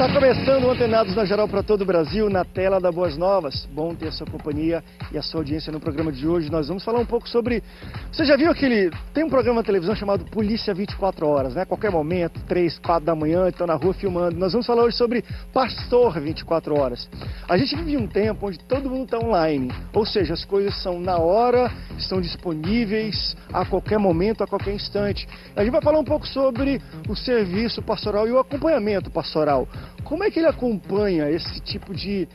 Está começando o Antenados na Geral para todo o Brasil, na tela da Boas Novas. Bom ter a sua companhia e a sua audiência no programa de hoje. Nós vamos falar um pouco sobre... Você já viu aquele... Tem um programa na televisão chamado Polícia 24 Horas, né? Qualquer momento, 3, 4 da manhã, estão na rua filmando. Nós vamos falar hoje sobre Pastor 24 Horas. A gente vive um tempo onde todo mundo está online. Ou seja, as coisas são na hora, estão disponíveis a qualquer momento, a qualquer instante. A gente vai falar um pouco sobre o serviço pastoral e o acompanhamento pastoral. Como é que ele acompanha esse tipo de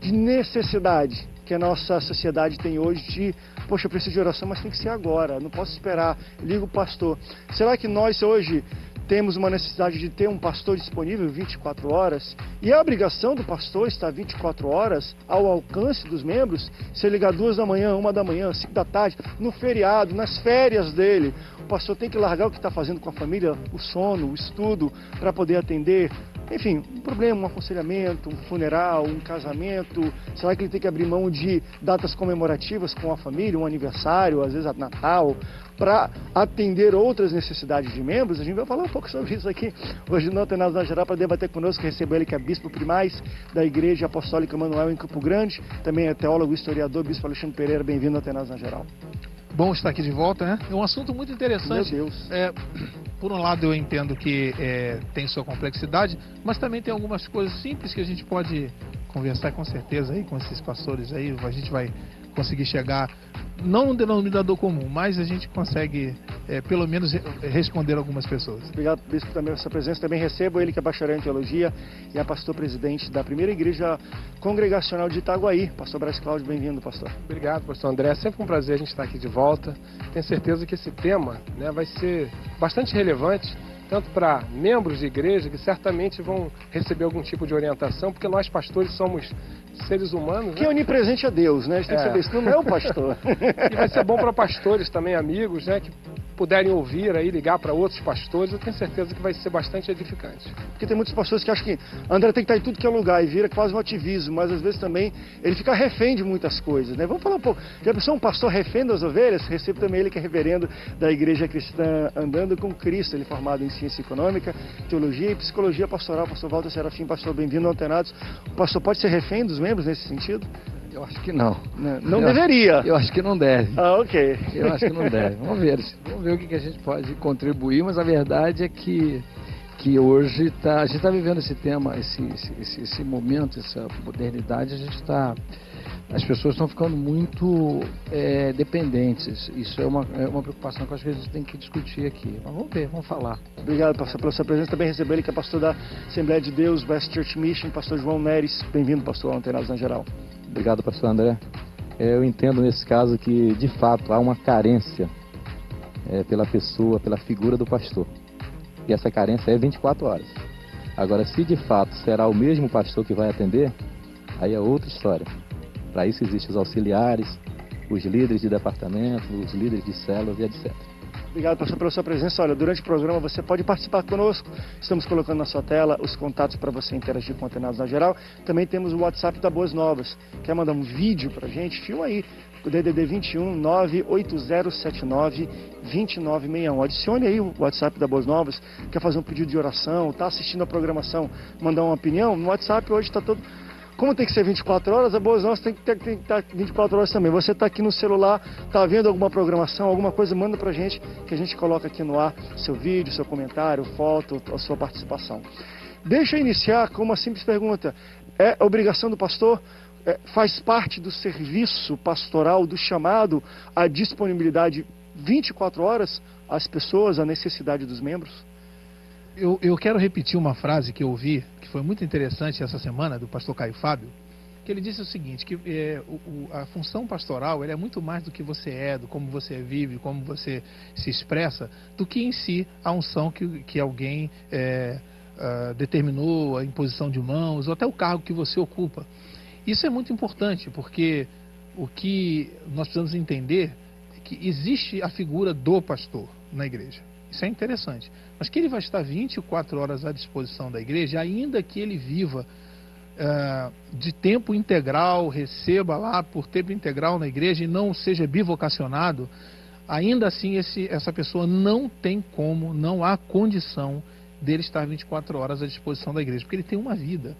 necessidade que a nossa sociedade tem hoje de, poxa, eu preciso de oração, mas tem que ser agora, não posso esperar, liga o pastor. Será que nós hoje temos uma necessidade de ter um pastor disponível 24 horas? E a obrigação do pastor está 24 horas ao alcance dos membros? Se ele ligar 2 da manhã, 1 da manhã, 5 da tarde, no feriado, nas férias dele, o pastor tem que largar o que está fazendo com a família, o sono, o estudo, para poder atender. Enfim, um problema, um aconselhamento, um funeral, um casamento. Será que ele tem que abrir mão de datas comemorativas com a família, um aniversário, às vezes Natal, para atender outras necessidades de membros? A gente vai falar um pouco sobre isso aqui hoje no Antenados na Geral. Para debater conosco, recebo ele que é bispo primaz da Igreja Apostólica Emanuel em Campo Grande, também é teólogo e historiador, bispo Alexandre Pereira. Bem-vindo ao Antenados na Geral. Bom estar aqui de volta, né? É um assunto muito interessante. Meu Deus. Por um lado, eu entendo que tem sua complexidade, mas também tem algumas coisas simples que a gente pode conversar com certeza aí com esses pastores aí. A gente vai conseguir chegar, não num denominador comum, mas a gente consegue, pelo menos, responder algumas pessoas. Obrigado, bispo, também pela sua presença. Também recebo ele que é bacharel em teologia e é pastor-presidente da primeira igreja congregacional de Itaguaí. Pastor Braz Cláudio, bem-vindo, pastor. Obrigado, pastor André. É sempre um prazer a gente estar aqui de volta. Tenho certeza que esse tema, né, vai ser bastante relevante, tanto para membros de igreja que certamente vão receber algum tipo de orientação, porque nós pastores somos seres humanos. Que onipresente é Deus, né? A gente tem que saber isso, não é o pastor. E vai ser bom para pastores também, amigos, né, que puderem ouvir aí, ligar para outros pastores. Eu tenho certeza que vai ser bastante edificante. Porque tem muitas pessoas que acham que André tem que estar em tudo que é lugar e vira quase um ativismo, mas às vezes também ele fica refém de muitas coisas, né? Vamos falar um pouco. Já pensou um pastor refém das ovelhas? Recebo também ele que é reverendo da Igreja Cristã Andando com Cristo. Ele é formado em Ciência Econômica, Teologia e Psicologia Pastoral. Pastor Walter Serafim, pastor, bem-vindo ao Antenados. O pastor pode ser refém dos membros nesse sentido? Eu acho que não. Não deveria. Eu acho que não deve. Ah, ok. Eu acho que não deve. Vamos ver o que a gente pode contribuir, mas a verdade é que hoje a gente está vivendo esse tema, esse momento, essa modernidade, as pessoas estão ficando muito dependentes. Isso é uma preocupação que acho que a gente tem que discutir aqui. Mas vamos ver, vamos falar. Obrigado, pastor, pela sua presença. Também recebeu ele que é pastor da Assembleia de Deus, West Church Mission, pastor João Neres. Bem-vindo, pastor, ao Antenados na Geral. Obrigado, pastor André. Eu entendo nesse caso que, de fato, há uma carência pela pessoa, pela figura do pastor. E essa carência é 24 horas. Agora, se de fato será o mesmo pastor que vai atender, aí é outra história. Para isso existem os auxiliares, os líderes de departamento, os líderes de células e etc. Obrigado, pastor, pela sua presença. Olha, durante o programa você pode participar conosco. Estamos colocando na sua tela os contatos para você interagir com o Antenados na Geral. Também temos o WhatsApp da Boas Novas. Quer mandar um vídeo para a gente? Filma aí. O DDD 21 98079 2961. Adicione aí o WhatsApp da Boas Novas. Quer fazer um pedido de oração, está assistindo a programação, mandar uma opinião? No WhatsApp hoje está todo... Como tem que ser 24 horas, a Boas Novas tem que estar 24 horas também. Você está aqui no celular, está vendo alguma programação, alguma coisa, manda pra gente, que a gente coloca aqui no ar seu vídeo, seu comentário, foto, a sua participação. Deixa eu iniciar com uma simples pergunta. É obrigação do pastor? Faz parte do serviço pastoral, do chamado à disponibilidade 24 horas às pessoas, à necessidade dos membros? Eu quero repetir uma frase que eu ouvi, que foi muito interessante essa semana, do pastor Caio Fábio, que ele disse o seguinte, que a função pastoral é muito mais do que você do como você vive, como você se expressa, do que em si a unção que alguém determinou, a imposição de mãos, ou até o cargo que você ocupa. Isso é muito importante, porque o que nós precisamos entender é que existe a figura do pastor na igreja. Isso é interessante. Mas que ele vai estar 24 horas à disposição da igreja, ainda que ele viva de tempo integral, receba lá por tempo integral na igreja e não seja bivocacionado, ainda assim essa pessoa não tem como, não há condição dele estar 24 horas à disposição da igreja, porque ele tem uma vida.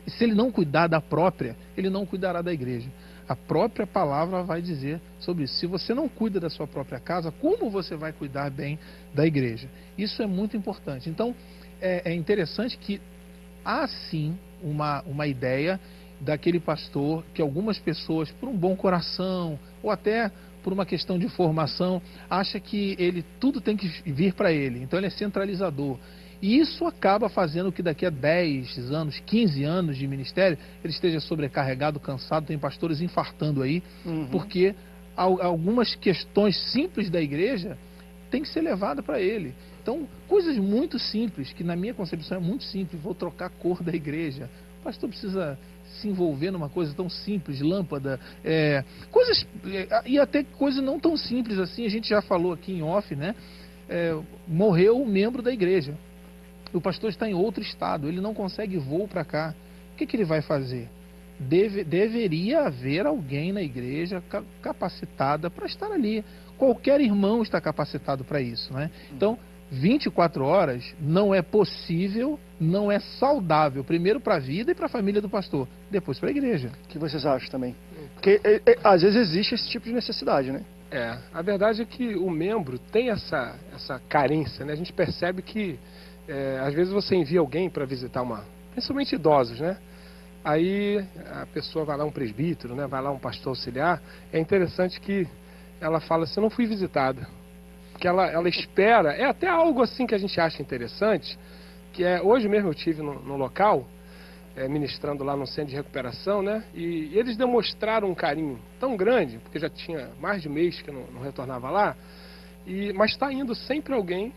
E se ele não cuidar da própria, ele não cuidará da igreja. A própria palavra vai dizer sobre isso. Se você não cuida da sua própria casa, como você vai cuidar bem da igreja? Isso é muito importante. Então, é interessante que há sim uma ideia daquele pastor que algumas pessoas, por um bom coração, ou até por uma questão de formação, acha que tudo tem que vir para ele. Então ele é centralizador. E isso acaba fazendo que daqui a 10 anos, 15 anos de ministério, ele esteja sobrecarregado, cansado. Tem pastores infartando aí, porque algumas questões simples da igreja têm que ser levadas para ele. Então, coisas muito simples, que na minha concepção é muito simples. Vou trocar a cor da igreja. O pastor precisa se envolver numa coisa tão simples, lâmpada, coisas, e até coisas não tão simples assim. A gente já falou aqui em off, né? Morreu um membro da igreja. O pastor está em outro estado, ele não consegue voo para cá. O que ele vai fazer? Deveria haver alguém na igreja capacitada para estar ali. Qualquer irmão está capacitado para isso, né? Então, 24 horas não é possível, não é saudável. Primeiro para a vida e para a família do pastor, depois para a igreja. O que vocês acham também? Porque às vezes existe esse tipo de necessidade, né? A verdade é que o membro tem essa carência, né? A gente percebe que às vezes você envia alguém para visitar principalmente idosos, né? Aí a pessoa vai lá, um presbítero, né? Vai lá um pastor auxiliar. É interessante que ela fala assim: eu não fui visitada. Que ela espera, é até algo assim que a gente acha interessante, que hoje mesmo eu estive no local, ministrando lá no centro de recuperação, né? E eles demonstraram um carinho tão grande, porque já tinha mais de um mês que eu não retornava lá, mas está indo sempre alguém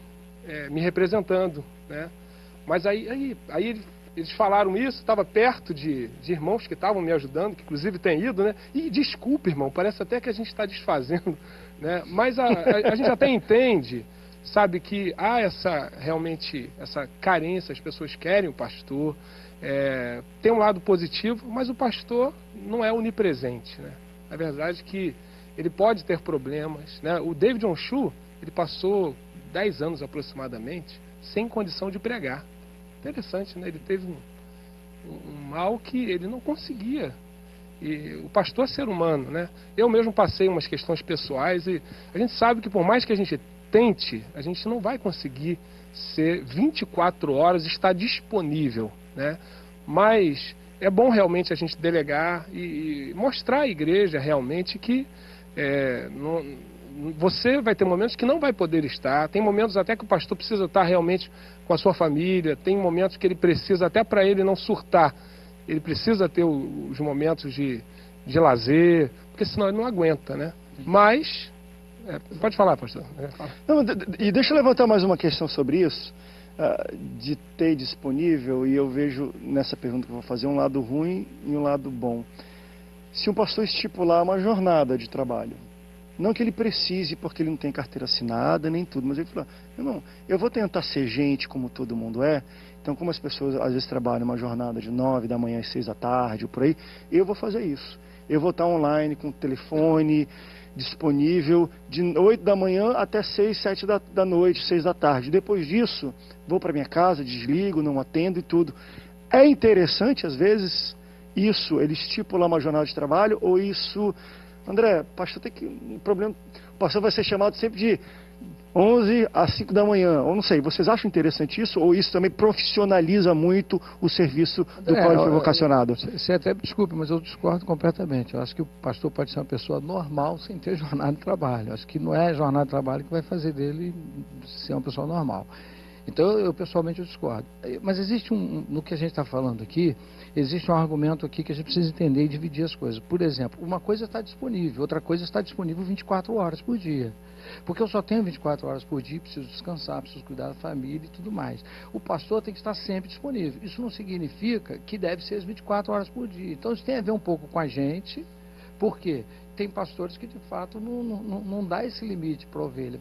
me representando, né? Mas aí eles falaram isso, estava perto de irmãos que estavam me ajudando, que inclusive têm ido, né? E desculpe, irmão, parece até que a gente está desfazendo, né? Mas a gente até entende, sabe, que há realmente essa carência, as pessoas querem o pastor, tem um lado positivo, mas o pastor não é onipresente, né? A verdade é que ele pode ter problemas, né? O David Onshu, ele passou 10 anos aproximadamente sem condição de pregar. Interessante, né? Ele teve um mal que ele não conseguia. E o pastor é ser humano, né? Eu mesmo passei umas questões pessoais e a gente sabe que por mais que a gente tente, a gente não vai conseguir ser 24 horas, estar disponível, né? Mas é bom realmente a gente delegar e mostrar à igreja realmente que você vai ter momentos que não vai poder estar, tem momentos até que o pastor precisa estar realmente com a sua família, tem momentos que ele precisa, até para ele não surtar, ele precisa ter os momentos de lazer, porque senão ele não aguenta, né? Mas, pode falar, pastor. Não, e deixa eu levantar mais uma questão sobre isso, de ter disponível, e eu vejo nessa pergunta que eu vou fazer um lado ruim e um lado bom. Se um pastor estipular uma jornada de trabalho, não que ele precise, porque ele não tem carteira assinada, nem tudo, mas ele fala: irmão, eu vou tentar ser gente como todo mundo é. Então, como as pessoas às vezes trabalham uma jornada de 9 da manhã às 6 da tarde, ou por aí, eu vou fazer isso. Eu vou estar online com o telefone disponível de 8 da manhã até 6, 7 da noite, 6 da tarde. Depois disso, vou para minha casa, desligo, não atendo e tudo. É interessante, às vezes, isso, ele estipula uma jornada de trabalho, ou isso... André, pastor tem que... O problema... O pastor vai ser chamado sempre de 11 às 5 da manhã, ou não sei. Vocês acham interessante isso? Ou isso também profissionaliza muito o serviço do qual ele foi vocacionado? Você até desculpe, mas eu discordo completamente. Eu acho que o pastor pode ser uma pessoa normal sem ter jornada de trabalho. Eu acho que não é a jornada de trabalho que vai fazer dele ser uma pessoa normal. Então, eu pessoalmente discordo. Mas existe no que a gente está falando aqui, existe um argumento aqui que a gente precisa entender e dividir as coisas. Por exemplo, uma coisa está disponível, outra coisa está disponível 24 horas por dia. Porque eu só tenho 24 horas por dia, preciso descansar, preciso cuidar da família e tudo mais. O pastor tem que estar sempre disponível. Isso não significa que deve ser as 24 horas por dia. Então, isso tem a ver um pouco com a gente. Por quê? Tem pastores que de fato não dá esse limite para ovelha.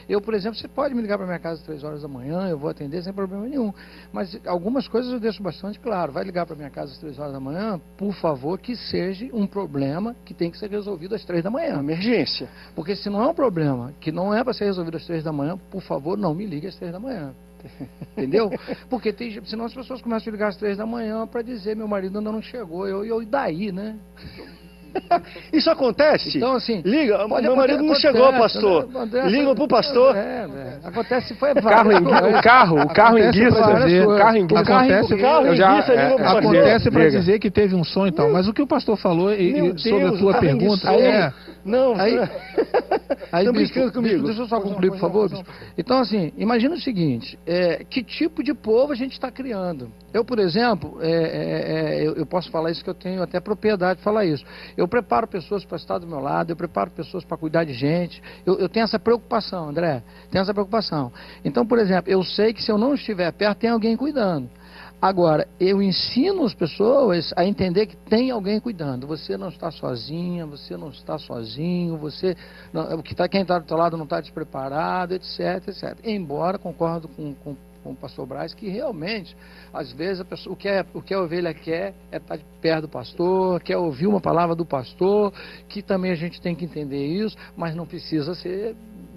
Eu, por exemplo, você pode me ligar para minha casa às 3 horas da manhã, eu vou atender sem problema nenhum. Mas algumas coisas eu deixo bastante claro. Vai ligar para minha casa às 3 horas da manhã, por favor, que seja um problema que tem que ser resolvido às 3 da manhã. Uma emergência. Porque se não é um problema que não é para ser resolvido às 3 da manhã, por favor, não me ligue às 3 da manhã. Entendeu? Porque senão as pessoas começam a ligar às 3 da manhã para dizer, meu marido ainda não chegou, e daí, né? Isso acontece? Então, assim, liga, meu marido não chegou, pastor. Liga pro pastor. Acontece, foi O carro enguiça, acontece para dizer que teve um sonho e tal, mas o que o pastor falou sobre a tua pergunta aí bispo, deixa eu só concluir, por favor, bispo. Então, assim, imagina o seguinte, que tipo de povo a gente está criando? Eu, por exemplo, eu posso falar isso, que eu tenho até propriedade de falar isso. Eu preparo pessoas para estar do meu lado, eu preparo pessoas para cuidar de gente. Eu tenho essa preocupação, André, tenho essa preocupação. Então, por exemplo, eu sei que se eu não estiver perto, tem alguém cuidando. Agora, eu ensino as pessoas a entender que tem alguém cuidando. Você não está sozinha, você não está sozinho, quem está do seu lado não está despreparado, etc, etc. Embora, concordo com o pastor Braz, que realmente, às vezes, a pessoa, o que a ovelha quer é estar perto do pastor, quer ouvir uma palavra do pastor, que também a gente tem que entender isso, mas não precisa ser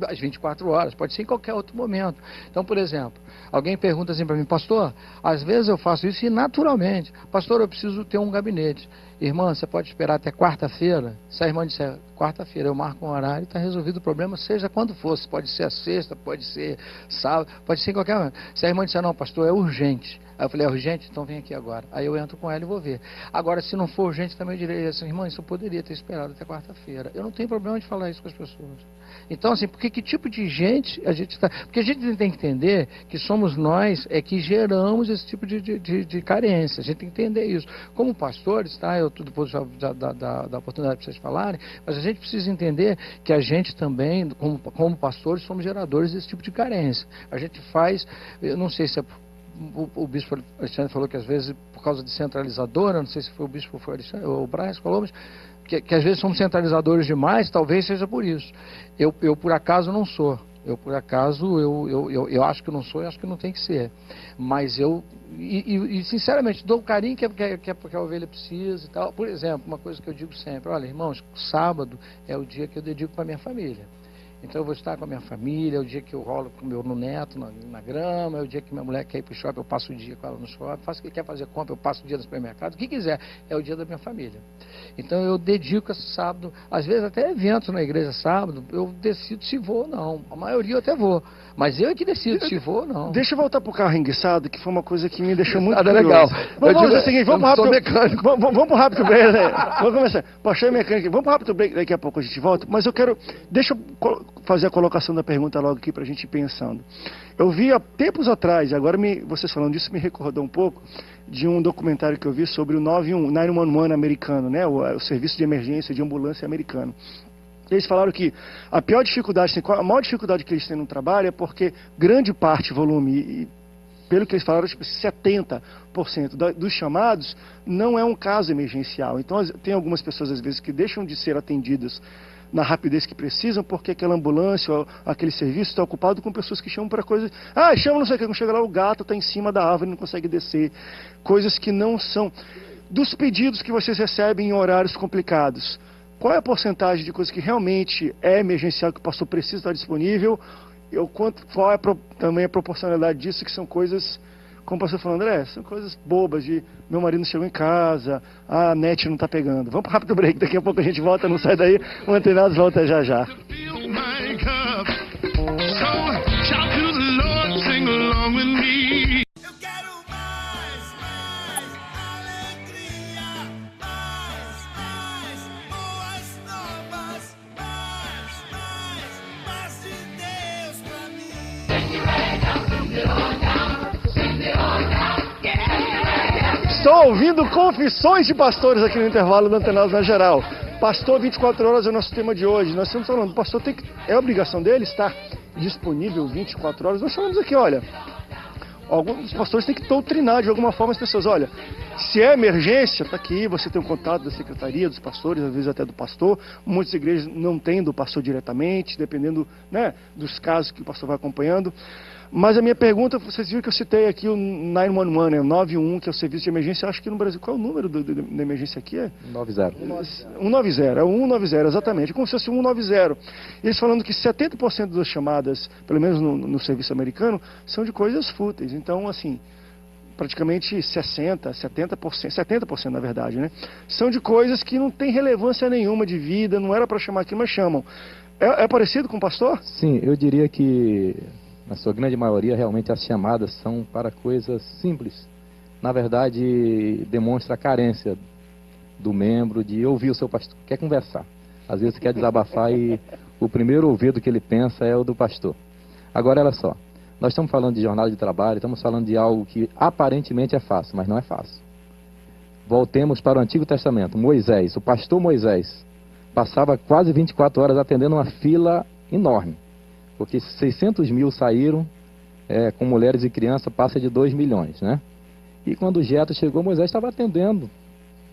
às 24 horas, pode ser em qualquer outro momento. Então, por exemplo, alguém pergunta assim para mim, pastor, às vezes eu faço isso e naturalmente, pastor, eu preciso ter um gabinete. Irmã, você pode esperar até quarta-feira? Se a irmã disser, quarta-feira eu marco um horário e está resolvido o problema, seja quando fosse, pode ser a sexta, pode ser sábado, pode ser em qualquer momento. Se a irmã disser, não, pastor, é urgente. Aí eu falei, é urgente? Então vem aqui agora. Aí eu entro com ela e vou ver. Agora, se não for urgente, também eu direi assim, irmã, isso eu poderia ter esperado até quarta-feira. Eu não tenho problema de falar isso com as pessoas. Então, assim, porque que tipo de gente a gente está... Porque a gente tem que entender que somos nós que geramos esse tipo de carência. A gente tem que entender isso. Como pastores, tá? Eu depois da oportunidade para vocês falarem, mas a gente precisa entender que a gente também, como pastores, somos geradores desse tipo de carência. A gente faz, eu não sei se é... O bispo Alexandre falou que às vezes, por causa de centralizadora, não sei se foi o bispo ou foi o Braz, falou, mas que às vezes somos centralizadores demais, talvez seja por isso. Eu por acaso não sou. Eu por acaso, eu acho que não sou, eu acho que não tem que ser. Mas sinceramente, dou o carinho que a ovelha precisa e tal. Por exemplo, uma coisa que eu digo sempre, olha, irmãos, sábado é o dia que eu dedico para minha família. Então eu vou estar com a minha família, é o dia que eu rolo com o meu neto na grama, é o dia que minha mulher quer ir para o shopping, eu passo o dia com ela no shopping, faço o que quer fazer compra, eu passo o dia no supermercado, o que quiser, é o dia da minha família. Então eu dedico esse sábado, às vezes até eventos na igreja sábado, eu decido se vou ou não. A maioria eu até vou, mas eu é que decido se vou ou não. Deixa eu voltar para o carro enguiçado, que foi uma coisa que me deixou muito curioso. Legal. Vamos fazer o seguinte, vamos para o rápido. Vamos para o rápido break, né? Vamos começar. Pastor mecânico, vamos para o rápido break, daqui a pouco a gente volta, mas eu quero, deixa eu fazer a colocação da pergunta logo aqui para a gente ir pensando. Eu vi há tempos atrás, agora vocês falando disso me recordou um pouco de um documentário que eu vi sobre o 911 americano, né? O serviço de emergência de ambulância americano. Eles falaram que a maior dificuldade que eles têm no trabalho é porque grande parte, volume, e pelo que eles falaram, tipo, 70% dos chamados não é um caso emergencial. Então tem algumas pessoas às vezes que deixam de ser atendidas na rapidez que precisam, porque aquela ambulância ou aquele serviço está ocupado com pessoas que chamam para coisas... chama não sei o que, quando chega lá o gato está em cima da árvore e não consegue descer. Coisas que não são... Dos pedidos que vocês recebem em horários complicados, qual é a porcentagem de coisas que realmente é emergencial, que o pastor precisa estar disponível? Qual é também a proporcionalidade disso, que são coisas... Como o pastor falou, André, são coisas bobas de meu marido não chegou em casa, a net não está pegando. Vamos para o rápido break, daqui a pouco a gente volta, não sai daí, o Antenados volta já já. Estou ouvindo confissões de pastores aqui no intervalo do Antenados na Geral. Pastor 24 horas é o nosso tema de hoje. Nós estamos falando, o pastor é obrigação dele estar disponível 24 horas. Nós falamos aqui, olha, alguns pastores têm que doutrinar de alguma forma as pessoas. Olha, se é emergência, está aqui, você tem um contato da secretaria, dos pastores, às vezes até do pastor. Muitas igrejas não têm do pastor diretamente, dependendo, né, dos casos que o pastor vai acompanhando. Mas a minha pergunta, vocês viram que eu citei aqui o 911, né, o 91, que é o serviço de emergência. Acho que no Brasil, qual é o número da emergência aqui? É 90. 190, é o 190, exatamente. É como se fosse 190. Eles falando que 70% das chamadas, pelo menos no serviço americano, são de coisas fúteis. Então, assim, praticamente 60%, 70% na verdade, né? São de coisas que não tem relevância nenhuma de vida, não era para chamar aqui, mas chamam. É parecido com o pastor? Sim, eu diria que, na sua grande maioria, realmente as chamadas são para coisas simples. Na verdade, demonstra a carência do membro de ouvir o seu pastor. Quer conversar. Às vezes quer desabafar e o primeiro ouvido que ele pensa é o do pastor. Agora, olha só. Nós estamos falando de jornada de trabalho, estamos falando de algo que aparentemente é fácil, mas não é fácil. Voltemos para o Antigo Testamento. Moisés, o pastor Moisés, passava quase 24 horas atendendo uma fila enorme. Porque 600 mil saíram, com mulheres e crianças, passa de 2 milhões, né? E quando Jetro chegou, Moisés estava atendendo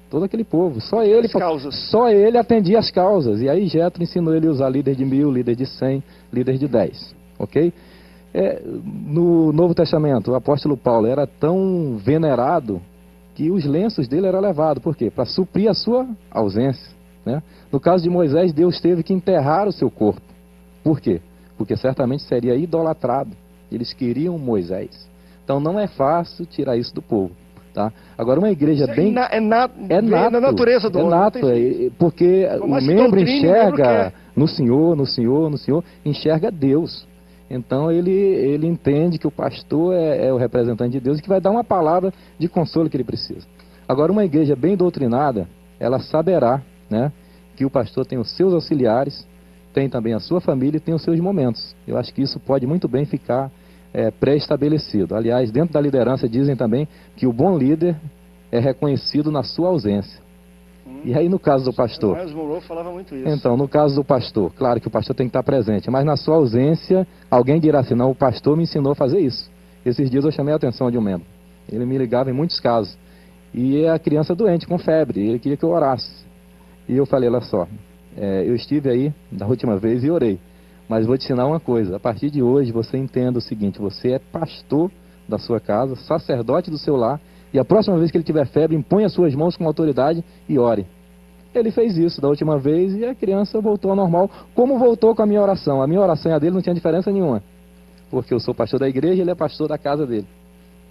todo aquele povo. Só ele atendia as causas. E aí Jetro ensinou ele a usar líder de 1000, líder de 100, líder de 10. Ok? No Novo Testamento, o apóstolo Paulo era tão venerado que os lenços dele eram levados. Por quê? Para suprir a sua ausência, né? No caso de Moisés, Deus teve que enterrar o seu corpo. Por quê? Porque certamente seria idolatrado. Eles queriam Moisés. Então não é fácil tirar isso do povo. Tá? Agora, uma igreja bem... É nato. Na natureza do homem. É nato, porque o membro enxerga no Senhor, enxerga Deus. Então ele entende que o pastor é o representante de Deus e que vai dar uma palavra de consolo que ele precisa. Agora, uma igreja bem doutrinada, ela saberá, né, que o pastor tem os seus auxiliares, tem também a sua família e tem os seus momentos. Eu acho que isso pode muito bem ficar pré-estabelecido. Aliás, dentro da liderança dizem também que o bom líder é reconhecido na sua ausência. E aí no caso do pastor? Miles Monroe falava muito isso. Então, no caso do pastor, claro que o pastor tem que estar presente, mas na sua ausência, alguém dirá assim, não, o pastor me ensinou a fazer isso. Esses dias eu chamei a atenção de um membro. Ele me ligava em muitos casos. E a criança doente, com febre, ele queria que eu orasse. E eu falei, olha só, eu estive aí da última vez e orei. Mas vou te ensinar uma coisa, a partir de hoje você entenda o seguinte, você é pastor da sua casa, sacerdote do seu lar, e a próxima vez que ele tiver febre, impõe as suas mãos com autoridade e ore. Ele fez isso da última vez e a criança voltou ao normal, como voltou com a minha oração. A minha oração e a dele não tinha diferença nenhuma, porque eu sou pastor da igreja e ele é pastor da casa dele.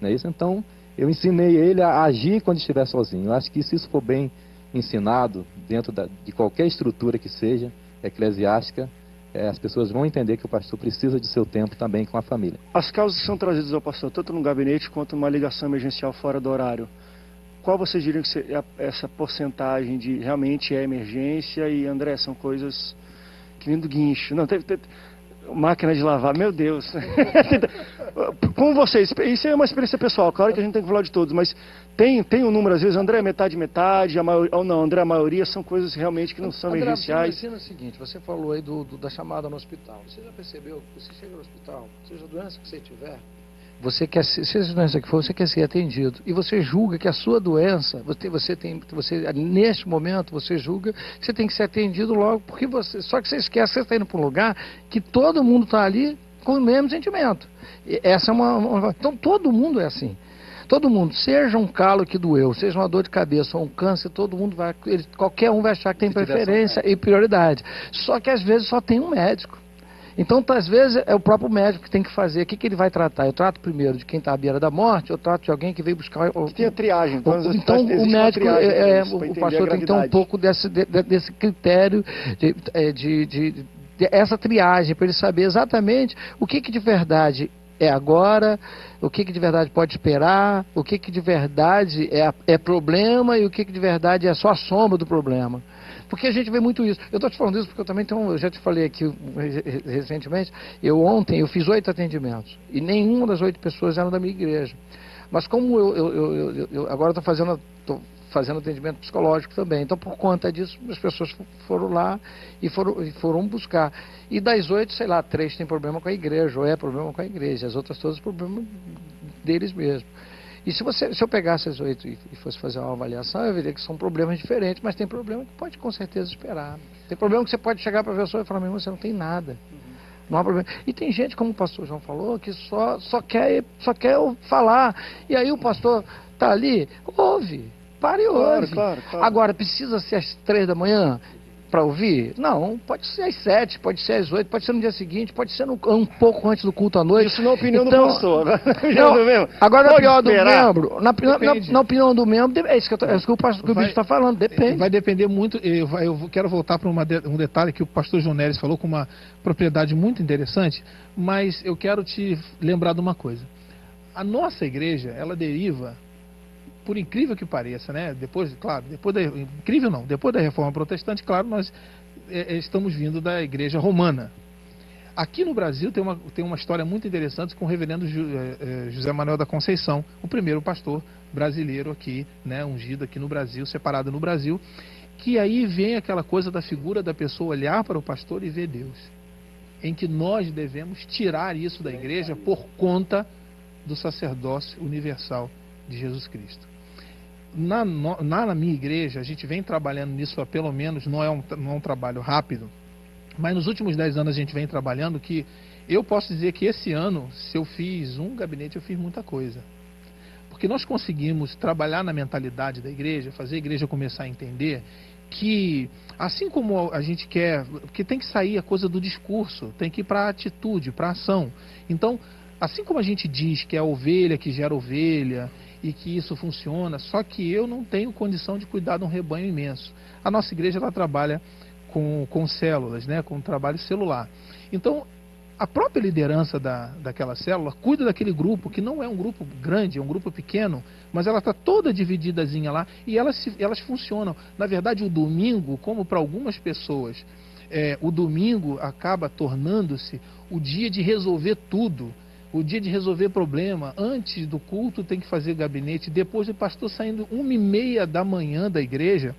Não é isso? Então, eu ensinei ele a agir quando estiver sozinho. Eu acho que se isso for bem ensinado, dentro de qualquer estrutura que seja, eclesiástica, as pessoas vão entender que o pastor precisa de seu tempo também com a família. As causas que são trazidas ao pastor, tanto no gabinete quanto numa ligação emergencial fora do horário, qual vocês diriam que essa porcentagem de realmente é emergência e, André, são coisas que nem do guincho? Não, máquina de lavar, meu Deus. Com vocês, isso é uma experiência pessoal, claro que a gente tem que falar de todos, mas tem um número, às vezes, André, metade, ou não, André, a maioria são coisas realmente que não são André, emergenciais. André, o seguinte, você falou aí da chamada no hospital. Você já percebeu que você chega no hospital, seja a doença que você tiver, você quer, seja a doença que for, você quer ser atendido. E você julga que a sua doença, neste momento, você julga que você tem que ser atendido logo, porque só que você esquece que você está indo para um lugar que todo mundo está ali com o mesmo sentimento. Essa é então todo mundo é assim. Todo mundo, seja um calo que doeu, seja uma dor de cabeça ou um câncer, todo mundo qualquer um vai achar que tem preferência e prioridade. Só que às vezes só tem um médico. Então, às vezes, é o próprio médico que tem que fazer. O que ele vai tratar? Eu trato primeiro de quem está à beira da morte, eu trato de alguém que veio buscar... Que tem a triagem. Então, o médico, o pastor tem que ter um pouco desse critério, essa triagem, para ele saber exatamente o que de verdade é agora, o que de verdade pode esperar, o que de verdade é problema e o que de verdade é só a soma do problema. Porque a gente vê muito isso. Eu estou te falando isso porque eu também eu já te falei aqui recentemente, ontem eu fiz 8 atendimentos e nenhuma das 8 pessoas eram da minha igreja. Mas como eu agora estou fazendo atendimento psicológico também, então por conta disso as pessoas foram lá e foram buscar. E das 8, sei lá, 3 têm problema com a igreja, ou problema com a igreja, as outras todas problema deles mesmos. E se eu pegasse as 8 e fosse fazer uma avaliação, eu veria que são problemas diferentes, mas tem problema que pode com certeza esperar. Tem problema que você pode chegar para a pessoa e falar, meu irmão, você não tem nada. Não há problema. E tem gente, como o pastor João falou, que só quer falar. E aí o pastor está ali, ouve, para e ouve. Claro. Agora, precisa ser às 3 da manhã para ouvir? Não, pode ser às 7, pode ser às 8, pode ser no dia seguinte, pode ser um pouco antes do culto à noite. Isso na opinião Então, do pastor. Agora, na opinião do esperar. membro, na opinião do membro, é isso que o bispo está falando, depende. Vai depender muito. Eu quero voltar para um detalhe que o pastor João Neres falou com uma propriedade muito interessante, mas eu quero te lembrar de uma coisa. A nossa igreja, ela deriva, por incrível que pareça, né? Depois da Reforma Protestante, claro, nós estamos vindo da Igreja Romana. Aqui no Brasil tem uma história muito interessante com o reverendo José Manuel da Conceição, o primeiro pastor brasileiro aqui, né, ungido aqui no Brasil, separado no Brasil, que aí vem aquela coisa da figura da pessoa olhar para o pastor e ver Deus, em que nós devemos tirar isso da igreja por conta do sacerdócio universal de Jesus Cristo. Na minha igreja, a gente vem trabalhando nisso há pelo menos, não é um trabalho rápido, mas nos últimos 10 anos a gente vem trabalhando que eu posso dizer que esse ano, se eu fiz um gabinete, eu fiz muita coisa. Porque nós conseguimos trabalhar na mentalidade da igreja, fazer a igreja começar a entender que, assim como a gente quer, porque tem que sair a coisa do discurso, tem que ir para a atitude, para a ação. Então, assim como a gente diz que é a ovelha que gera ovelha, e que isso funciona, só que eu não tenho condição de cuidar de um rebanho imenso. A nossa igreja ela trabalha com células, né, com trabalho celular. Então, a própria liderança daquela célula cuida daquele grupo, que não é um grupo grande, é um grupo pequeno, mas ela está toda divididazinha lá e elas funcionam. Na verdade, o domingo, como para algumas pessoas, o domingo acaba tornando-se o dia de resolver tudo. O dia de resolver problema. Antes do culto tem que fazer gabinete. Depois o pastor saindo 1h30 da manhã da igreja.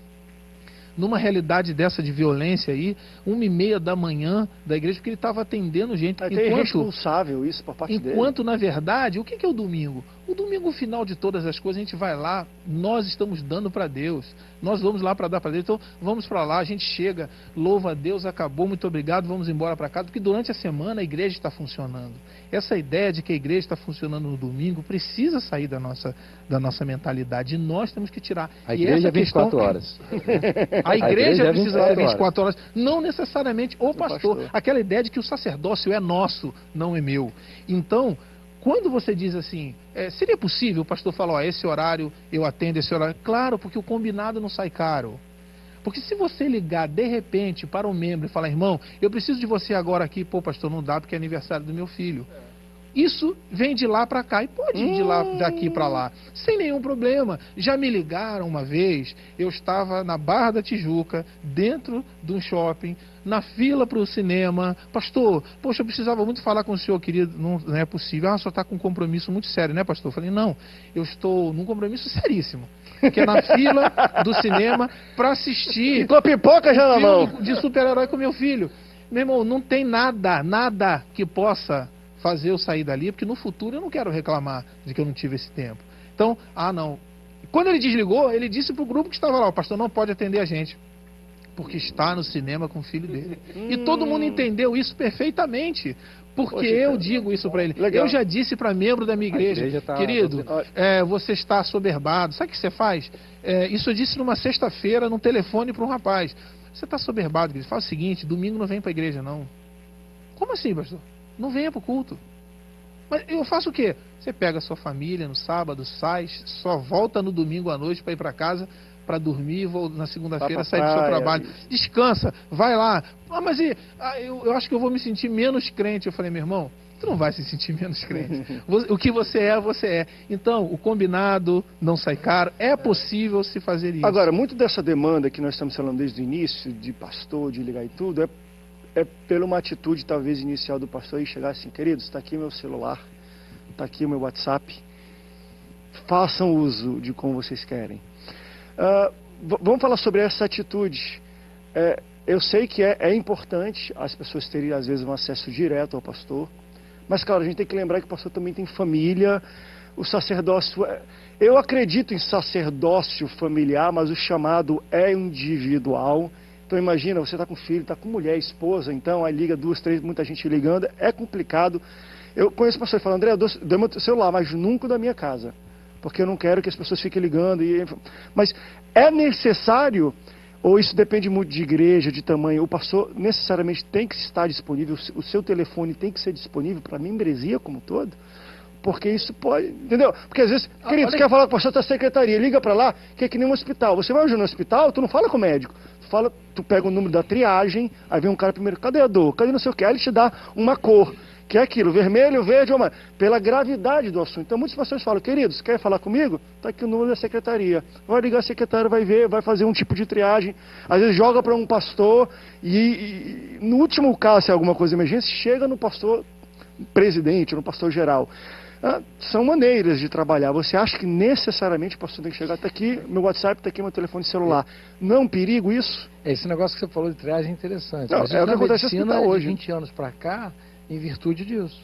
Numa realidade dessa de violência aí, 1h30 da manhã da igreja, porque ele estava atendendo gente. É irresponsável isso por parte dele. Enquanto, na verdade, o que é o domingo? O domingo, o final de todas as coisas, a gente vai lá, nós estamos dando para Deus. Nós vamos lá para dar para Deus. Então, vamos para lá, a gente chega, louva a Deus, acabou, muito obrigado, vamos embora para casa, porque durante a semana a igreja está funcionando. Essa ideia de que a igreja está funcionando no domingo precisa sair da nossa mentalidade. E nós temos que tirar. A igreja é 24 horas. A igreja precisa ter 24 horas. Não necessariamente o pastor. Aquela ideia de que o sacerdócio é nosso, não é meu. Então, quando você diz assim, seria possível o pastor falar, ó, esse horário eu atendo, esse horário... Claro, porque o combinado não sai caro. Porque se você ligar de repente para um membro e falar, irmão, eu preciso de você agora aqui, pô, pastor, não dá porque é aniversário do meu filho. Isso vem de lá para cá e pode ir de lá, daqui para lá, sem nenhum problema. Já me ligaram uma vez, eu estava na Barra da Tijuca, dentro de um shopping, na fila para o cinema. Pastor, poxa, eu precisava muito falar com o senhor, querido, não é possível. Ah, o senhor está com um compromisso muito sério, né, pastor? Eu falei, não, eu estou num compromisso seríssimo, que é na fila do cinema para assistir... E com a pipoca já na mão. De super-herói com meu filho. Meu irmão, não tem nada que possa fazer eu sair dali, porque no futuro eu não quero reclamar de que eu não tive esse tempo. Então, não. Quando ele desligou, ele disse para o grupo que estava lá, o pastor não pode atender a gente, porque está no cinema com o filho dele. E todo mundo entendeu isso perfeitamente, porque eu digo isso para ele. Legal. Eu já disse para membro da minha igreja, querido, você está assoberbado. Sabe o que você faz? Isso eu disse numa sexta-feira, num telefone para um rapaz. Você está assoberbado, querido. Fala o seguinte, domingo não vem para a igreja, não. Como assim, pastor? Não venha para o culto. Mas eu faço o quê? Você pega a sua família no sábado, sai, só volta no domingo à noite para ir para casa, para dormir, na segunda-feira sair do seu trabalho. Descansa, vai lá. Mas eu acho que eu vou me sentir menos crente. Eu falei, meu irmão, tu não vai se sentir menos crente. O que você é, você é. Então, o combinado não sai caro. É possível se fazer isso. Agora, muito dessa demanda que nós estamos falando desde o início, de pastor, de ligar e tudo, é pela uma atitude talvez inicial do pastor e chegar assim, queridos, está aqui meu celular, está aqui o meu WhatsApp, façam uso de como vocês querem. Vamos falar sobre essa atitude. Eu sei que é importante as pessoas terem às vezes um acesso direto ao pastor, mas claro, a gente tem que lembrar que o pastor também tem família, o sacerdócio... Eu acredito em sacerdócio familiar, mas o chamado é individual. Então imagina, você está com filho, está com mulher, esposa, então aí liga 2, 3, muita gente ligando, é complicado. Eu conheço pessoas que falam, André, eu dou meu celular, mas nunca da minha casa, porque eu não quero que as pessoas fiquem ligando. Mas é necessário, ou isso depende muito de igreja, de tamanho, o pastor necessariamente tem que estar disponível, o seu telefone tem que ser disponível para a membresia como um todo? Porque isso pode, entendeu? Porque às vezes, querido, você quer falar com o pastor da secretaria, liga para lá, que é que nem um hospital. Você vai hoje no hospital, tu não fala com o médico. Tu pega o número da triagem, aí vem um cara primeiro, cadê a dor? Cadê não sei o que? Aí ele te dá uma cor, que é aquilo, vermelho, verde, pela gravidade do assunto. Então muitos pastores falam, queridos, quer falar comigo? Está aqui o número da secretaria. Vai ligar a secretária, vai ver, vai fazer um tipo de triagem. Às vezes joga para um pastor e no último caso, se é alguma coisa de emergência, chega no pastor presidente, no pastor geral. São maneiras de trabalhar. Você acha que necessariamente o pastor tem que chegar? Está aqui meu WhatsApp, está aqui meu telefone celular. Não é um perigo isso? Esse negócio que você falou de triagem é interessante. Não, é o que acontece hoje. De 20 anos para cá, em virtude disso,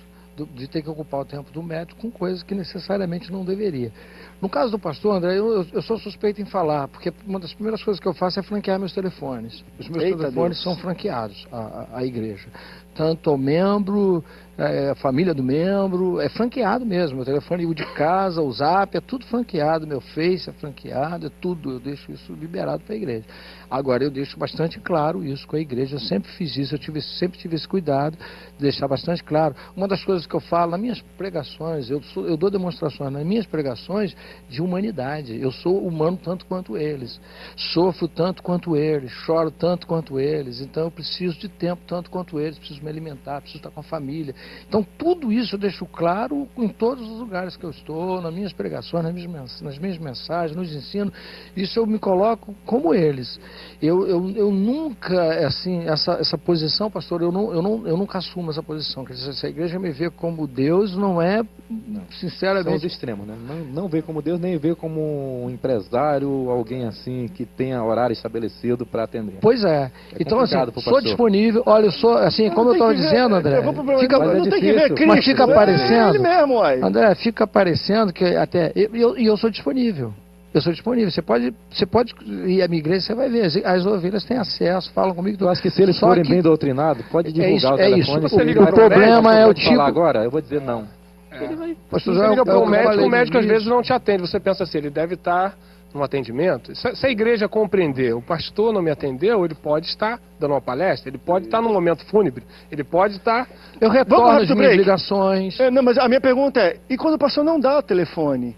de ter que ocupar o tempo do médico com coisas que necessariamente não deveria. No caso do pastor, André, eu sou suspeito em falar, porque uma das primeiras coisas que eu faço é franquear meus telefones. Os meus telefones são franqueados à igreja. Tanto ao membro, a família do membro, é franqueado mesmo. O telefone, o de casa, o Zap, é tudo franqueado. Meu Face é franqueado, é tudo. Eu deixo isso liberado para a igreja. Agora, eu deixo bastante claro isso com a igreja. Eu sempre fiz isso, sempre tive esse cuidado de deixar bastante claro. Uma das coisas que eu falo nas minhas pregações, eu dou demonstrações nas minhas pregações de humanidade. Eu sou humano tanto quanto eles. Sofro tanto quanto eles. Choro tanto quanto eles. Então, eu preciso de tempo tanto quanto eles. Preciso me alimentar, preciso estar com a família. Então, tudo isso eu deixo claro em todos os lugares que eu estou, nas minhas pregações, nas minhas mensagens, nos ensinos. Isso eu me coloco como eles. Eu nunca, assim, essa posição, pastor, eu nunca assumo essa posição. Quer dizer, se a igreja me vê como Deus, não é, sinceramente... São os extremos, né? Não vê como Deus, nem vê como um empresário, alguém assim, que tenha horário estabelecido para atender. Pois é. Então, assim, sou disponível, olha, eu sou, assim, como eu estava dizendo, André, mas fica aparecendo, ele mesmo, uai. André, fica aparecendo que até, eu sou disponível. Eu sou disponível. Você pode ir à minha igreja, você vai ver. As ovelhas têm acesso, falam comigo. Eu acho que se eles forem bem doutrinados, pode divulgar o telefone. O problema é o tipo... agora, eu vou dizer não. Você liga para o médico às vezes não te atende. Você pensa assim, ele deve estar no atendimento. Se a igreja compreender, o pastor não me atendeu, ele pode estar dando uma palestra, ele pode estar no momento fúnebre, ele pode estar... Eu retorno as minhas ligações. Não, mas a minha pergunta é, e quando o pastor não dá o telefone?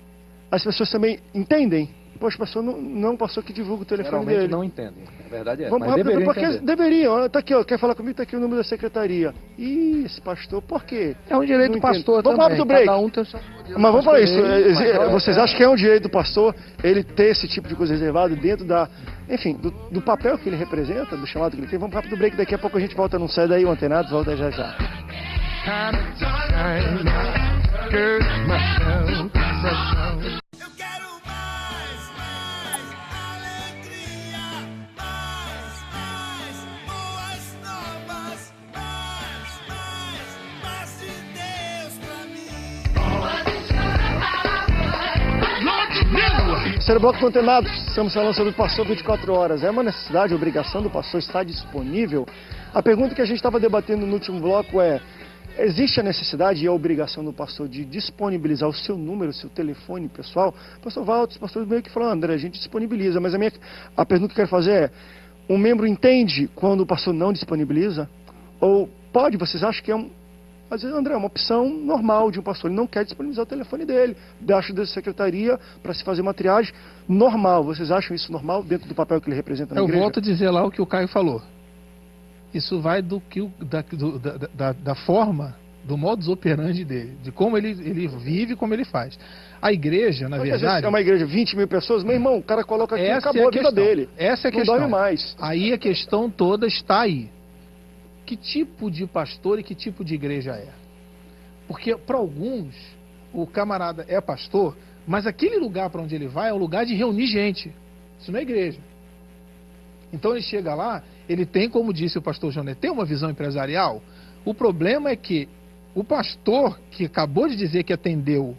As pessoas também entendem? Poxa, o pastor não é um pastor que divulga o telefone dele. Não entendem, a verdade é. Vamos mas rápido, porque deveriam. Tá aqui, ó, quer falar comigo? Tá aqui o número da secretaria. Ih, esse pastor, por quê? É um direito do pastor também. Vamos rápido, break. Cada um tem o seu modelo. Mas vamos falar isso. Vocês acham que é um direito do pastor ele ter esse tipo de coisa reservada dentro da... Enfim, do papel que ele representa, do chamado que ele tem? Vamos rápido break, daqui a pouco a gente volta. Não sai daí, o Antenados volta já já. Terceiro bloco do Antenados, estamos falando sobre o pastor 24 horas. É uma necessidade, obrigação do pastor estar disponível? A pergunta que a gente estava debatendo no último bloco é: existe a necessidade e a obrigação do pastor de disponibilizar o seu número, o seu telefone pessoal? O pastor Walter, os pastores meio que falam, André, a gente disponibiliza, mas a pergunta que eu quero fazer é: um membro entende quando o pastor não disponibiliza? Ou pode, vocês acham que é às vezes, André, é uma opção normal de um pastor, ele não quer disponibilizar o telefone dele, deixa da secretaria para se fazer uma triagem normal. Vocês acham isso normal dentro do papel que ele representa na igreja? Eu volto a dizer lá o que o Caio falou. Isso vai da forma, do modus operandi dele, de como ele vive, como ele faz. A igreja, na verdade... É uma igreja de 20 mil pessoas, meu irmão, o cara coloca aqui e acabou a vida dele. Essa é a questão. Não dorme mais. Aí a questão toda está aí. Que tipo de pastor e que tipo de igreja é? Porque para alguns, o camarada é pastor, mas aquele lugar para onde ele vai é um lugar de reunir gente. Isso não é igreja. Então ele chega lá, ele tem, como disse o pastor Joné, tem uma visão empresarial. O problema é que o pastor que acabou de dizer que atendeu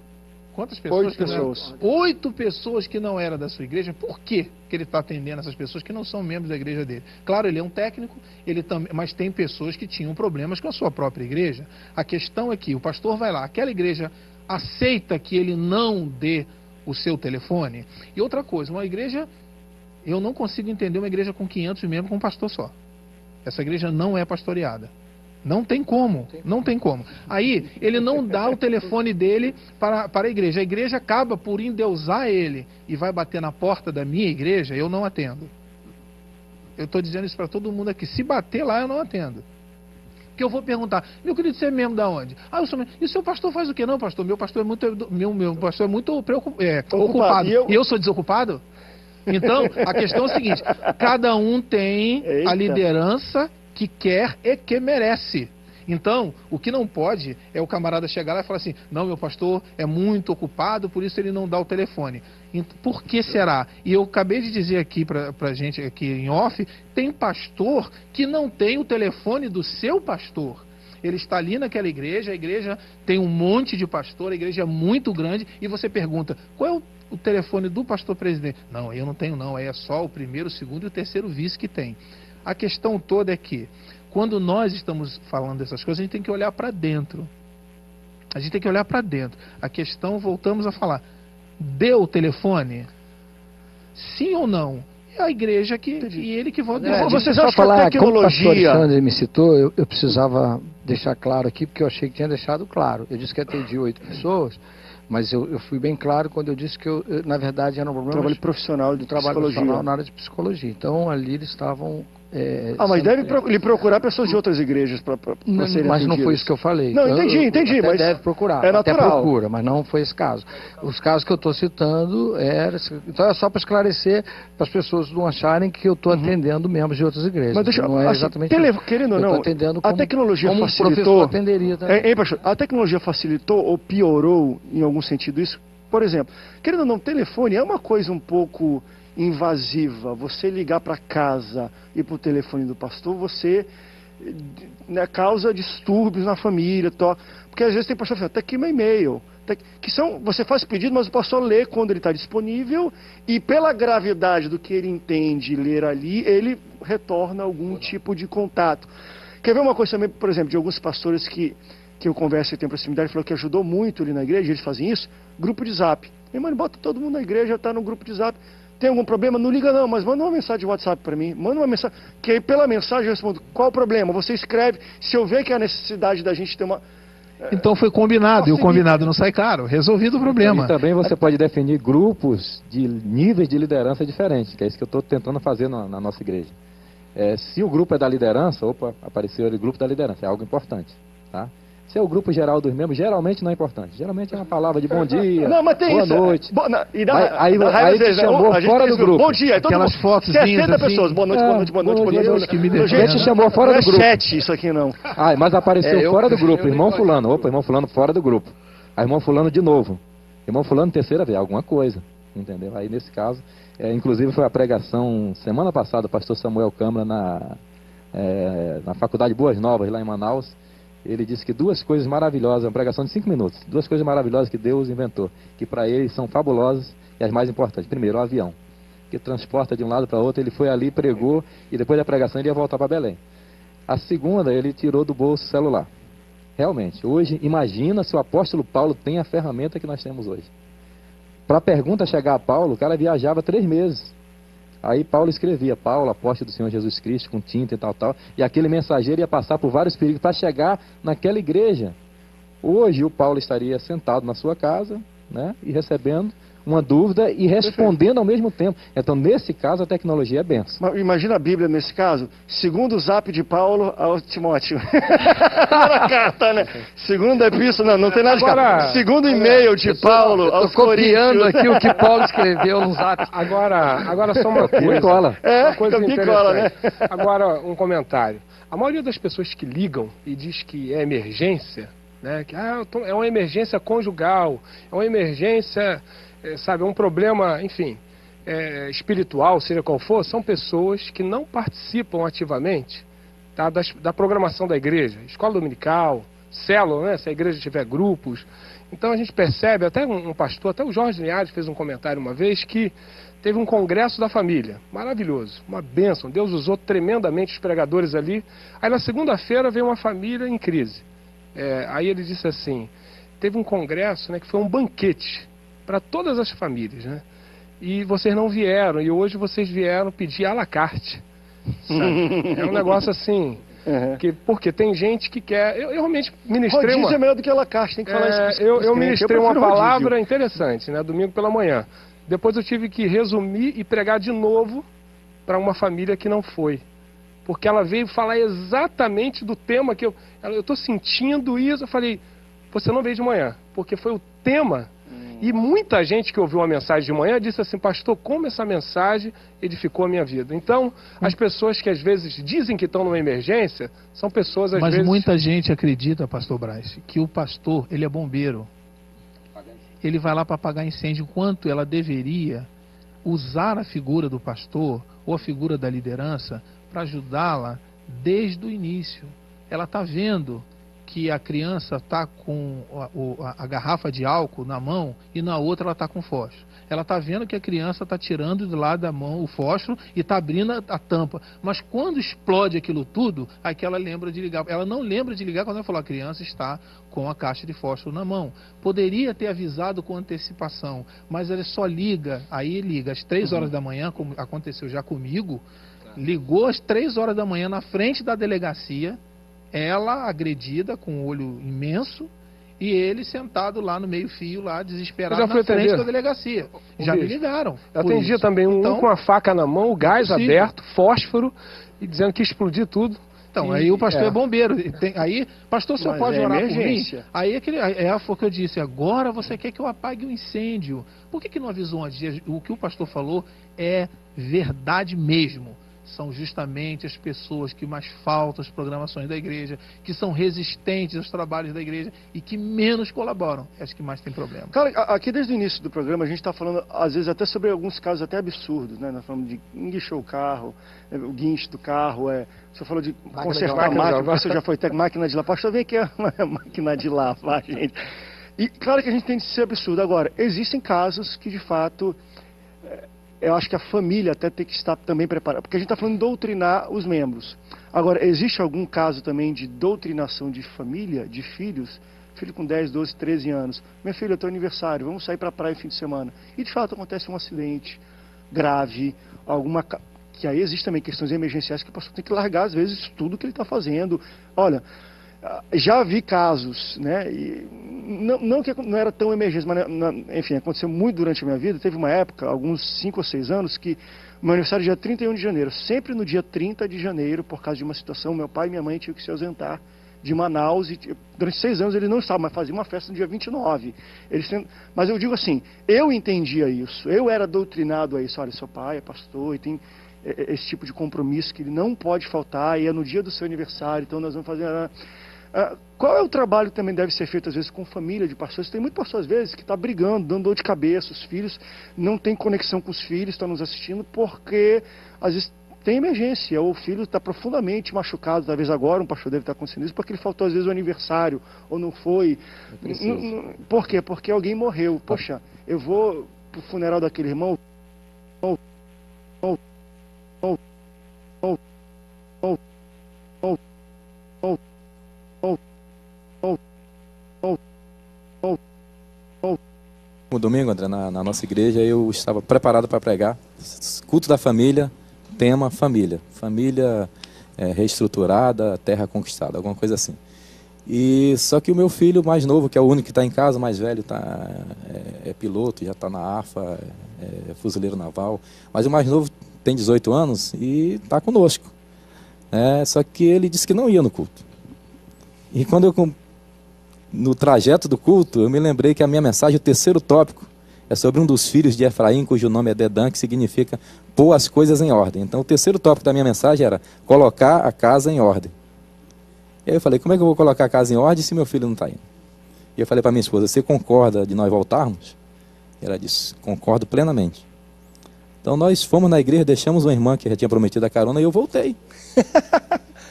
Quantas pessoas? 8 pessoas. 8 pessoas que não eram da sua igreja. Por que ele está atendendo essas pessoas que não são membros da igreja dele? Claro, ele é um técnico, mas tem pessoas que tinham problemas com a sua própria igreja. A questão é que o pastor vai lá, aquela igreja aceita que ele não dê o seu telefone. E outra coisa, uma igreja, eu não consigo entender uma igreja com 500 membros com um pastor só. Essa igreja não é pastoreada. Não tem como, não tem como. Aí, ele não dá o telefone dele para a igreja. A igreja acaba por endeusar ele e vai bater na porta da minha igreja, eu não atendo. Eu estou dizendo isso para todo mundo aqui. Se bater lá, eu não atendo. Porque eu vou perguntar, meu querido, você é membro da onde? Ah, eu sou membro. E o seu pastor faz o quê? Não, pastor, meu pastor é muito, meu pastor é muito ocupado. E eu sou desocupado? Então, a questão é o seguinte, cada um tem a liderança que quer e que merece. Então, o que não pode é o camarada chegar lá e falar assim, não, meu pastor é muito ocupado, por isso ele não dá o telefone. Por que será? E eu acabei de dizer aqui pra gente, aqui em off, tem pastor que não tem o telefone do seu pastor. Ele está ali naquela igreja, a igreja tem um monte de pastor, a igreja é muito grande, e você pergunta, qual é o telefone do pastor presidente? Não, eu não tenho não, é só o primeiro, o segundo e o terceiro vice que tem. A questão toda é que, quando nós estamos falando dessas coisas, a gente tem que olhar para dentro. A gente tem que olhar para dentro. A questão, voltamos a falar, deu o telefone? Sim ou não? É a igreja e ele que volta. Vocês acham que a tecnologia... Como o pastor Alexandre me citou, eu precisava deixar claro aqui, porque eu achei que tinha deixado claro. Eu disse que atendi 8 pessoas, mas eu fui bem claro quando eu disse que eu na verdade, era um problema... Trabalho profissional de trabalho psicologia. Profissional na área de psicologia. Então, ali eles estavam... mas deve lhe procurar pessoas de outras igrejas para serem Mas não foi isso que eu falei. Não, entendi, mas deve procurar. É natural. Até procura, mas não foi esse caso. Os casos que eu estou citando então é só para esclarecer, para as pessoas não acharem que eu estou atendendo membros de outras igrejas. Mas deixa, não é exatamente isso. Querendo ou não, atendendo a tecnologia como facilitou. Atenderia também. Pastor, a tecnologia facilitou ou piorou em algum sentido isso? Por exemplo, querendo ou não, telefone é uma coisa um pouco invasiva. Você ligar para casa e para o telefone do pastor, você causa distúrbios na família, porque às vezes tem pastor que fala, até aqui meu e-mail, você faz pedido, mas o pastor lê quando ele está disponível e pela gravidade do que ele entende ler ali, ele retorna algum tipo de contato. Quer ver uma coisa também, por exemplo, de alguns pastores que eu converso e tenho proximidade, falou que ajudou muito ali na igreja, eles fazem isso, grupo de zap. Mano, bota todo mundo na igreja, está no grupo de zap. Tem algum problema? Não liga não, mas manda uma mensagem de WhatsApp para mim. Manda uma mensagem, que aí pela mensagem eu respondo, qual o problema? Você escreve, se eu ver que há necessidade da gente ter uma... Então foi combinado, e o combinado não sai caro. Resolvido o problema. E também você pode definir grupos de níveis de liderança diferentes, que é isso que eu estou tentando fazer na nossa igreja. Se o grupo é da liderança, apareceu ali o grupo da liderança, é algo importante, tá? Se é o grupo geral dos membros, geralmente não é importante. Geralmente é uma palavra de bom dia, não, mas tem boa isso. noite. Aí te chamou fora do grupo. Bom dia. Aquelas fotos 60 pessoas. Boa noite, boa noite, boa noite, boa noite. Gente, te chamou fora do grupo. Não é chat isso aqui, não. Mas apareceu fora do grupo. Irmão fulano. Irmão fulano fora do grupo. Aí irmão fulano de novo. Irmão fulano terceira vez. Alguma coisa. Entendeu? Aí nesse caso, inclusive foi a pregação semana passada, o pastor Samuel Câmara na Faculdade Boas Novas, lá em Manaus. Ele disse que 2 coisas maravilhosas, uma pregação de 5 minutos, 2 coisas maravilhosas que Deus inventou, que para ele são fabulosas e as mais importantes. Primeiro, o avião, que transporta de um lado para outro. Ele foi ali, pregou, e depois da pregação ele ia voltar para Belém. A segunda, ele tirou do bolso o celular. Realmente, hoje, imagina se o apóstolo Paulo tem a ferramenta que nós temos hoje. Para a pergunta chegar a Paulo, o cara viajava 3 meses. Aí Paulo escrevia, Paulo, apóstolo do Senhor Jesus Cristo, com tinta e tal, e aquele mensageiro ia passar por vários perigos para chegar naquela igreja. Hoje o Paulo estaria sentado na sua casa, né, e recebendo uma dúvida e respondendo ao mesmo tempo. Então, nesse caso, a tecnologia é benção. Mas imagina a Bíblia nesse caso, segundo o zap de Paulo ao Timóteo. Na carta, né? Segunda epístola, não tem nada de carta. Segundo e-mail de Paulo aos Coríntios. Copiando aqui o que Paulo escreveu no zap. Agora só uma coisa. Cola. Uma coisa cola, né? Agora, um comentário. A maioria das pessoas que ligam e diz que é emergência, né? Que é uma emergência conjugal, é uma emergência... sabe, é um problema, enfim, espiritual, seja qual for, são pessoas que não participam ativamente, tá, da programação da igreja, escola dominical, célula, né, se a igreja tiver grupos. Então a gente percebe, até um pastor, até o Jorge Linhares fez um comentário uma vez, que teve um congresso da família, maravilhoso, uma bênção, Deus usou tremendamente os pregadores ali. Aí na segunda-feira veio uma família em crise. Aí ele disse assim, teve um congresso, né, que foi um banquete para todas as famílias, né? E vocês não vieram, e hoje vocês vieram pedir à la carte, sabe? É um negócio assim... Porque tem gente que quer... Eu realmente ministrei rodízio é melhor do que a la carte, tem que falar isso. Eu ministrei uma palavra interessante, né, domingo pela manhã. Depois eu tive que resumir e pregar de novo para uma família que não foi. Porque ela veio falar exatamente do tema que eu estou sentindo isso. Eu falei, você não veio de manhã, porque foi o tema. E muita gente que ouviu a mensagem de manhã disse assim, pastor, como essa mensagem edificou a minha vida. Então, as pessoas que às vezes dizem que estão numa emergência, são pessoas às vezes... Mas muita gente acredita, pastor Braz, que o pastor, ele é bombeiro. Ele vai lá para apagar incêndio, enquanto ela deveria usar a figura do pastor ou a figura da liderança para ajudá-la desde o início. Ela está vendo que a criança está com a garrafa de álcool na mão e na outra ela está com fósforo. Ela está vendo que a criança está tirando de lá da mão o fósforo e está abrindo a tampa. Mas quando explode aquilo tudo, aí que ela lembra de ligar. Ela não lembra de ligar quando ela falou, a criança está com a caixa de fósforo na mão. Poderia ter avisado com antecipação, mas ela só liga, aí liga às 3 horas da manhã, como aconteceu já comigo, ligou às 3 horas da manhã na frente da delegacia, ela agredida com um olho imenso e ele sentado lá no meio-fio, lá desesperado na frente da delegacia. Já me ligaram. Eu atendi também um com a faca na mão, o gás aberto, fósforo, e dizendo que ia explodir tudo. Então, aí o pastor é bombeiro. Aí, pastor, o senhor pode orar por mim? Aí foi o que eu disse, agora você quer que eu apague o incêndio. Por que não avisou antes? O que o pastor falou é verdade mesmo. São justamente as pessoas que mais faltam às programações da igreja, que são resistentes aos trabalhos da igreja e que menos colaboram. As que mais têm problema. Cara, aqui desde o início do programa a gente está falando, às vezes, até sobre alguns casos até absurdos, né? Nós falamos de enguichou o carro, o guincho do carro, você falou de consertar a máquina, você já foi até máquina de lavar. Pastor, vem aqui a máquina de lavar, gente. E claro que a gente tem de ser absurdo. Agora, existem casos que, de fato... eu acho que a família até tem que estar também preparada, porque a gente está falando de doutrinar os membros. Agora, existe algum caso também de doutrinação de família, de filhos? Filho com 10, 12, 13 anos. Minha filha, é teu aniversário, vamos sair para a praia no fim de semana. E de fato acontece um acidente grave, que aí existe também questões emergenciais que o pastor tem que largar, às vezes, tudo que ele está fazendo. Olha, já vi casos, né? E não que não era tão emergência, mas enfim, aconteceu muito durante a minha vida. Teve uma época, alguns 5 ou 6 anos, que meu aniversário era dia 31 de janeiro. Sempre no dia 30 de janeiro, por causa de uma situação, meu pai e minha mãe tinham que se ausentar de Manaus. E durante 6 anos ele não estava, mas fazia uma festa no dia 29. Mas eu digo assim, eu entendia isso, eu era doutrinado a isso. Olha, seu pai é pastor e tem esse tipo de compromisso que ele não pode faltar, e é no dia do seu aniversário, então nós vamos fazer... qual é o trabalho que também deve ser feito, às vezes, com família de pastores? Tem muito pastor, às vezes, que está brigando, dando dor de cabeça, os filhos não têm conexão com os filhos, estão nos assistindo, porque, às vezes, tem emergência, ou o filho está profundamente machucado, talvez agora um pastor deve estar acontecendo isso, porque ele faltou, às vezes, o aniversário, ou não foi. Por quê? Porque alguém morreu. Poxa, eu vou para o funeral daquele irmão... No domingo, André, na nossa igreja, eu estava preparado para pregar. Culto da família, tema família. Família reestruturada, terra conquistada, alguma coisa assim. E só que o meu filho mais novo, que é o único que está em casa, mais velho, é piloto, já está na AFA, é fuzileiro naval. Mas o mais novo tem 18 anos e está conosco. Só que ele disse que não ia no culto. E quando no trajeto do culto, eu me lembrei que a minha mensagem, o terceiro tópico, é sobre um dos filhos de Efraim, cujo nome é Dedã, que significa pôr as coisas em ordem. Então, o terceiro tópico da minha mensagem era colocar a casa em ordem. E aí eu falei, como é que eu vou colocar a casa em ordem se meu filho não está indo? E eu falei para minha esposa, você concorda de nós voltarmos? E ela disse, concordo plenamente. Então, nós fomos na igreja, deixamos uma irmã que já tinha prometido a carona e eu voltei.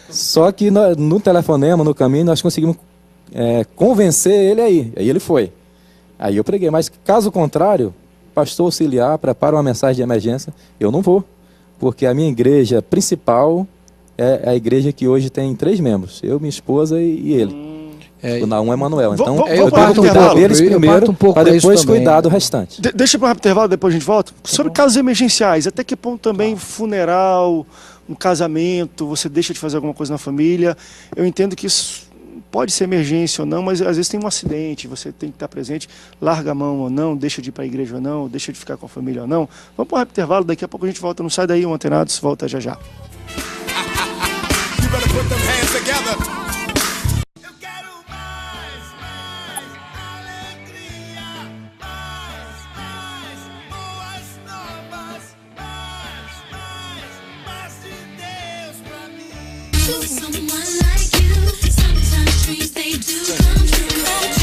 Só que no telefonema, no caminho, nós conseguimos convencer ele aí. Aí ele foi. Aí eu preguei, mas caso contrário, pastor auxiliar, prepara uma mensagem de emergência, eu não vou, porque a minha igreja principal é a igreja que hoje tem 3 membros, eu, minha esposa e ele. O Naum é Manuel. Então eu tenho que cuidar deles primeiro, para depois cuidar do restante. Deixa para um rápido intervalo, depois a gente volta. Sobre casos emergenciais, até que ponto também funeral, um casamento, você deixa de fazer alguma coisa na família. Eu entendo que isso pode ser emergência ou não, mas às vezes tem um acidente, você tem que estar presente, larga a mão ou não, deixa de ir para a igreja ou não, deixa de ficar com a família ou não. Vamos para um rápido intervalo, daqui a pouco a gente volta. Não sai daí, o Antenados volta já já.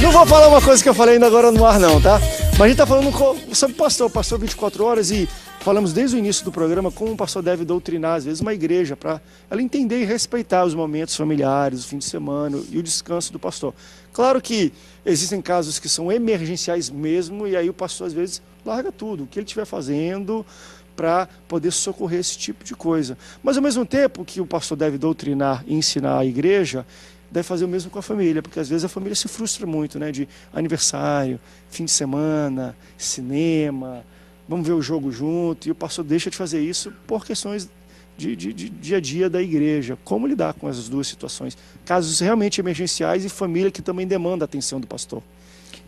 Não vou falar uma coisa que eu falei ainda agora no ar não, tá? Mas a gente tá falando sobre o pastor 24 horas e falamos desde o início do programa como o pastor deve doutrinar, às vezes, uma igreja para ela entender e respeitar os momentos familiares, o fim de semana e o descanso do pastor. Claro que existem casos que são emergenciais mesmo e aí o pastor, às vezes, larga tudo, o que ele estiver fazendo para poder socorrer esse tipo de coisa. Mas, ao mesmo tempo que o pastor deve doutrinar e ensinar a igreja, deve fazer o mesmo com a família, porque às vezes a família se frustra muito, né? De aniversário, fim de semana, cinema, vamos ver o jogo junto, e o pastor deixa de fazer isso por questões de dia a dia da igreja. Como lidar com essas duas situações? Casos realmente emergenciais e família que também demanda a atenção do pastor.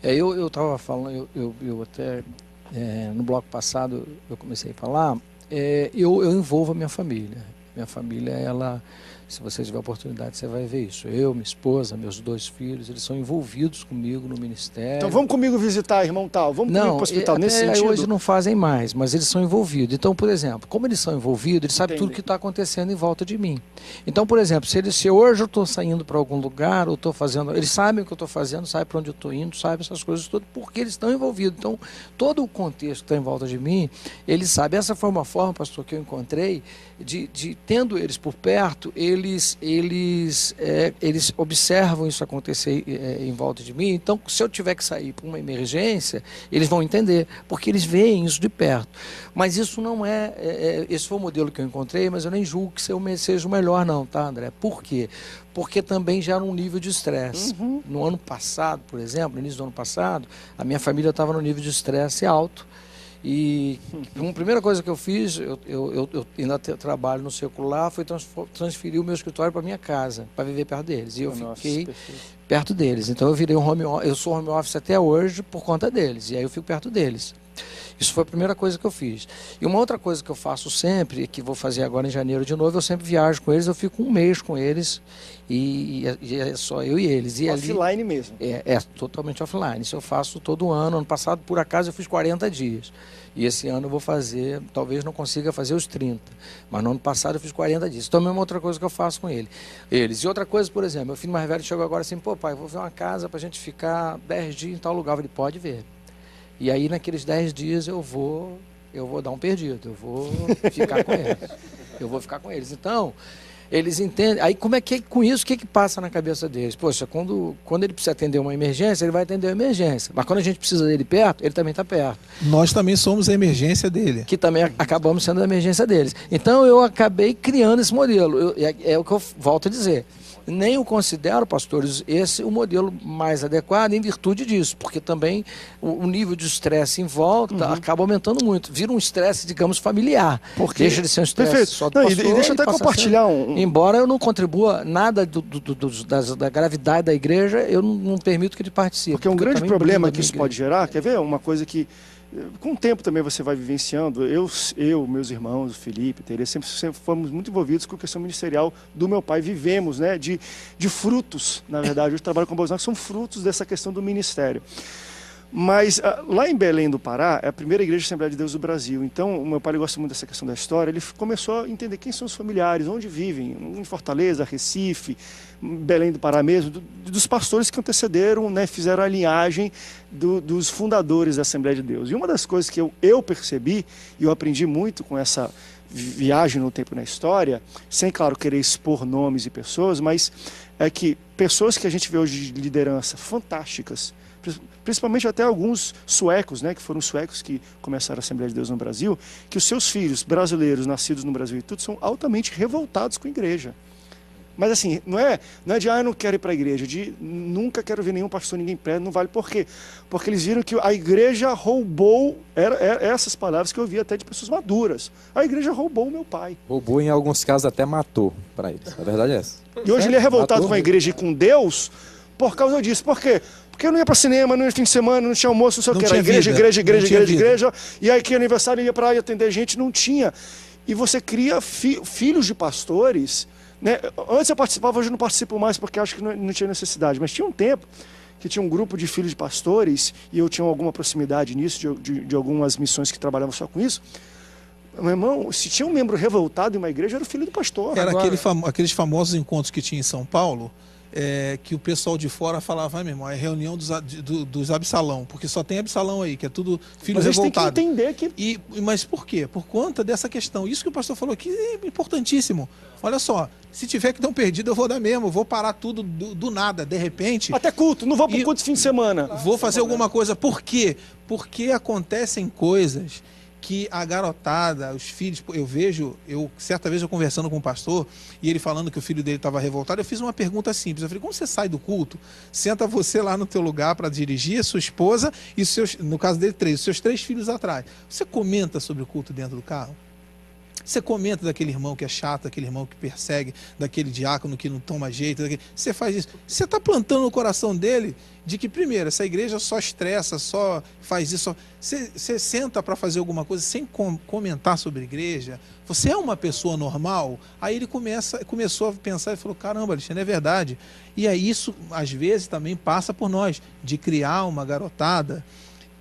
Eu estava falando, eu até no bloco passado eu comecei a falar, eu envolvo a minha família. Minha família, ela, se você tiver oportunidade, você vai ver isso. Eu, minha esposa, meus 2 filhos, eles são envolvidos comigo no ministério. Então vamos comigo visitar, irmão tal, vamos comigo para o hospital, nesse sentido? Hoje não fazem mais, mas eles são envolvidos. Então, por exemplo, como eles são envolvidos, eles sabem tudo que está acontecendo em volta de mim. Então, por exemplo, se hoje eu estou saindo para algum lugar, ou estou fazendo, eles sabem o que eu estou fazendo, sabem para onde eu estou indo, sabem essas coisas todas, porque eles estão envolvidos. Então, todo o contexto que está em volta de mim, eles sabem. Essa foi uma forma, pastor, que eu encontrei, de tendo eles por perto, eles observam isso acontecer em volta de mim. Então, se eu tiver que sair para uma emergência, eles vão entender, porque eles veem isso de perto. Mas isso não esse foi o modelo que eu encontrei, mas eu nem julgo que seja o melhor não, tá, André? Por quê? Porque também gera um nível de estresse. No ano passado, por exemplo, no início do ano passado, a minha família estava no nível de estresse alto. E a primeira coisa que eu fiz, eu ainda trabalho no secular, foi transferir o meu escritório para minha casa, para viver perto deles. E eu fiquei perto deles. Então eu sou home office até hoje por conta deles. E aí eu fico perto deles. Isso foi a primeira coisa que eu fiz. E uma outra coisa que eu faço sempre, que vou fazer agora em janeiro de novo, eu sempre viajo com eles, eu fico 1 mês com eles, e é só eu e eles. E offline ali, mesmo? É totalmente offline. Isso eu faço todo ano. Ano passado, por acaso, eu fiz 40 dias. E esse ano eu vou fazer, talvez não consiga fazer os 30, mas no ano passado eu fiz 40 dias. Então é uma outra coisa que eu faço com eles. E outra coisa, por exemplo, meu filho mais velho chegou agora assim, pô pai, vou ver uma casa pra gente ficar 10 dias em tal lugar. Ele pode ver. E aí naqueles 10 dias eu vou dar um perdido, eu vou ficar com eles. Eu vou ficar com eles. Então, eles entendem. Aí como é que com isso, o que passa na cabeça deles? Poxa, quando ele precisa atender uma emergência, ele vai atender a emergência. Mas quando a gente precisa dele perto, ele também está perto. Nós também somos a emergência dele. Que também acabamos sendo a emergência deles. Então eu acabei criando esse modelo. É o que eu volto a dizer. Nem eu considero, pastores, esse o modelo mais adequado em virtude disso, porque também o nível de estresse em volta acaba aumentando muito. Vira um estresse, digamos, familiar. Porque deixa de ser um estresse só do pastor. E deixa eu até compartilhar Embora eu não contribua nada da gravidade da igreja, eu não permito que ele participe. Porque um grande problema que isso pode gerar, quer ver? Uma coisa que com o tempo também você vai vivenciando. Eu, meus irmãos, o Felipe, Tereza, sempre fomos muito envolvidos com a questão ministerial do meu pai. Vivemos, né, de frutos, na verdade. Hoje trabalho com Boas Novas, são frutos dessa questão do ministério. Mas lá em Belém do Pará, é a primeira igreja de Assembleia de Deus do Brasil. Então, o meu pai gosta muito dessa questão da história. Ele começou a entender quem são os familiares, onde vivem, em Fortaleza, Recife, Belém do Pará mesmo, dos pastores que antecederam, né, fizeram a linhagem dos fundadores da Assembleia de Deus. E uma das coisas que eu percebi, e eu aprendi muito com essa viagem no tempo e na história, sem, claro, querer expor nomes e pessoas, mas é que pessoas que a gente vê hoje de liderança fantásticas, principalmente até alguns suecos, né, que foram os suecos que começaram a Assembleia de Deus no Brasil, que os seus filhos brasileiros, nascidos no Brasil e tudo, são altamente revoltados com a igreja. Mas assim, não é de, eu não quero ir para a igreja, de nunca quero ver nenhum pastor, ninguém prega, não vale. Por quê? Porque eles viram que a igreja roubou, era essas palavras que eu ouvi até de pessoas maduras. A igreja roubou o meu pai. Roubou, em alguns casos, até matou para eles. A verdade é essa. E hoje ele é revoltado com a igreja e com Deus por causa disso. Por quê? Porque eu não ia para cinema, não ia fim de semana, não tinha almoço, não sei o que. Era igreja. E aí que aniversário ia para atender gente, não tinha. E você cria filhos de pastores, né? Antes eu participava, hoje eu não participo mais porque acho que não tinha necessidade. Mas tinha um tempo que tinha um grupo de filhos de pastores e eu tinha alguma proximidade nisso, de algumas missões que trabalhavam só com isso. Meu irmão, se tinha um membro revoltado em uma igreja, era o filho do pastor. Era aqueles famosos encontros que tinha em São Paulo, que o pessoal de fora falava, meu irmão, é reunião dos Absalão, porque só tem Absalão aí, que é tudo filho revoltado. Mas tem que entender que... Mas por quê? Por conta dessa questão. Isso que o pastor falou aqui é importantíssimo. Olha só, se tiver que dar um perdido, eu vou dar mesmo, eu vou parar tudo do nada, de repente... Até culto, não vou para o culto de fim de semana. Vou fazer alguma coisa. Por quê? Porque acontecem coisas que a garotada, os filhos, certa vez eu conversando com um pastor, e ele falando que o filho dele estava revoltado, eu fiz uma pergunta simples, eu falei, quando você sai do culto, senta você lá no teu lugar para dirigir, sua esposa e no caso dele os seus 3 filhos atrás, você comenta sobre o culto dentro do carro? Você comenta daquele irmão que é chato, daquele irmão que persegue, daquele diácono que não toma jeito, você faz isso. Você está plantando no coração dele de que, primeiro, essa igreja só estressa, só faz isso. Você senta para fazer alguma coisa sem comentar sobre a igreja? Você é uma pessoa normal? Aí ele começou a pensar e falou, caramba, Alexandre, é verdade. E aí isso, às vezes, também passa por nós, de criar uma garotada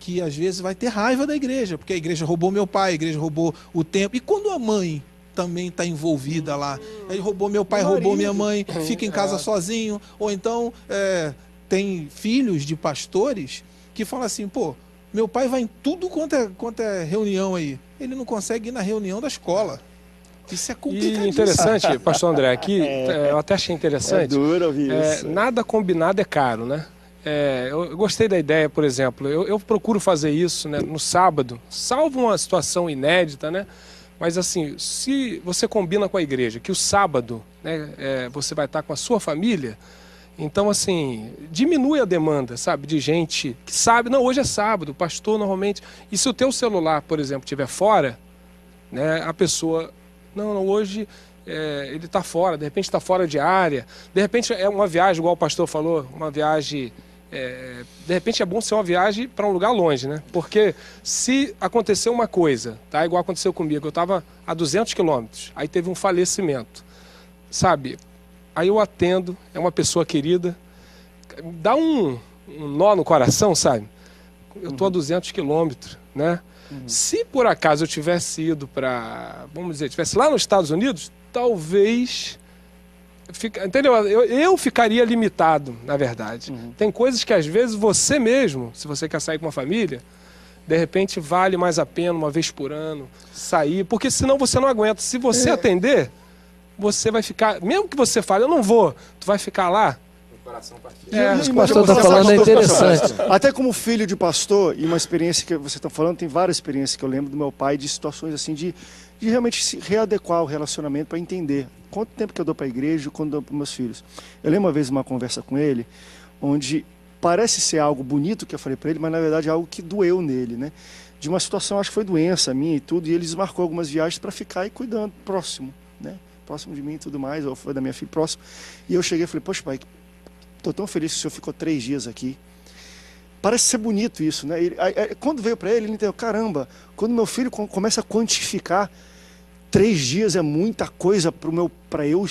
que às vezes vai ter raiva da igreja, porque a igreja roubou meu pai, a igreja roubou o tempo. E quando a mãe também está envolvida lá, ele roubou meu pai, roubou minha mãe, fica em casa sozinho, ou então tem filhos de pastores que falam assim, pô, meu pai vai em tudo quanto é reunião aí, ele não consegue ir na reunião da escola. Isso é complicadíssimo. E interessante, pastor André, aqui, eu até achei interessante, é duro ouvir isso. Nada combinado é caro, né? Eu gostei da ideia, por exemplo, eu procuro fazer isso, né, no sábado, salvo uma situação inédita, né? Mas assim, se você combina com a igreja que o sábado, né, você vai estar com a sua família, então assim, diminui a demanda, sabe, de gente que sabe, não, hoje é sábado, o pastor normalmente, e se o teu celular, por exemplo, estiver fora, né, a pessoa, não, hoje... ele está fora, de repente está fora de área, de repente é uma viagem, igual o pastor falou, uma viagem, de repente é bom ser uma viagem para um lugar longe, né? Porque se acontecer uma coisa, tá? Igual aconteceu comigo, eu estava a 200 quilômetros, aí teve um falecimento, sabe? Aí eu atendo, é uma pessoa querida, dá um nó no coração, sabe? Eu estou a 200 quilômetros, né? Se por acaso eu tivesse ido para, vamos dizer, tivesse lá nos Estados Unidos, talvez, entendeu? Eu ficaria limitado, na verdade. Tem coisas que às vezes você mesmo, se você quer sair com uma família, de repente vale mais a pena uma vez por ano sair, porque senão você não aguenta. Se você atender, você vai ficar, mesmo que você fale, eu não vou, tu vai ficar lá. Isso que o pastor está falando é interessante. Até como filho de pastor, e uma experiência que você está falando, tem várias experiências que eu lembro do meu pai, de situações assim, de realmente se readequar o relacionamento para entender quanto tempo que eu dou para a igreja, quando eu dou para meus filhos. Eu lembro uma vez uma conversa com ele, onde parece ser algo bonito que eu falei para ele, mas na verdade é algo que doeu nele, né? De uma situação, acho que foi doença minha e tudo, e ele desmarcou algumas viagens para ficar aí cuidando, próximo, né? Próximo de mim e tudo mais, ou foi da minha filha, próximo. E eu cheguei e falei, poxa pai, estou tão feliz que o senhor ficou 3 dias aqui. Parece ser bonito isso, né? Quando veio para ele entendeu, caramba, quando meu filho começa a quantificar, 3 dias é muita coisa para eu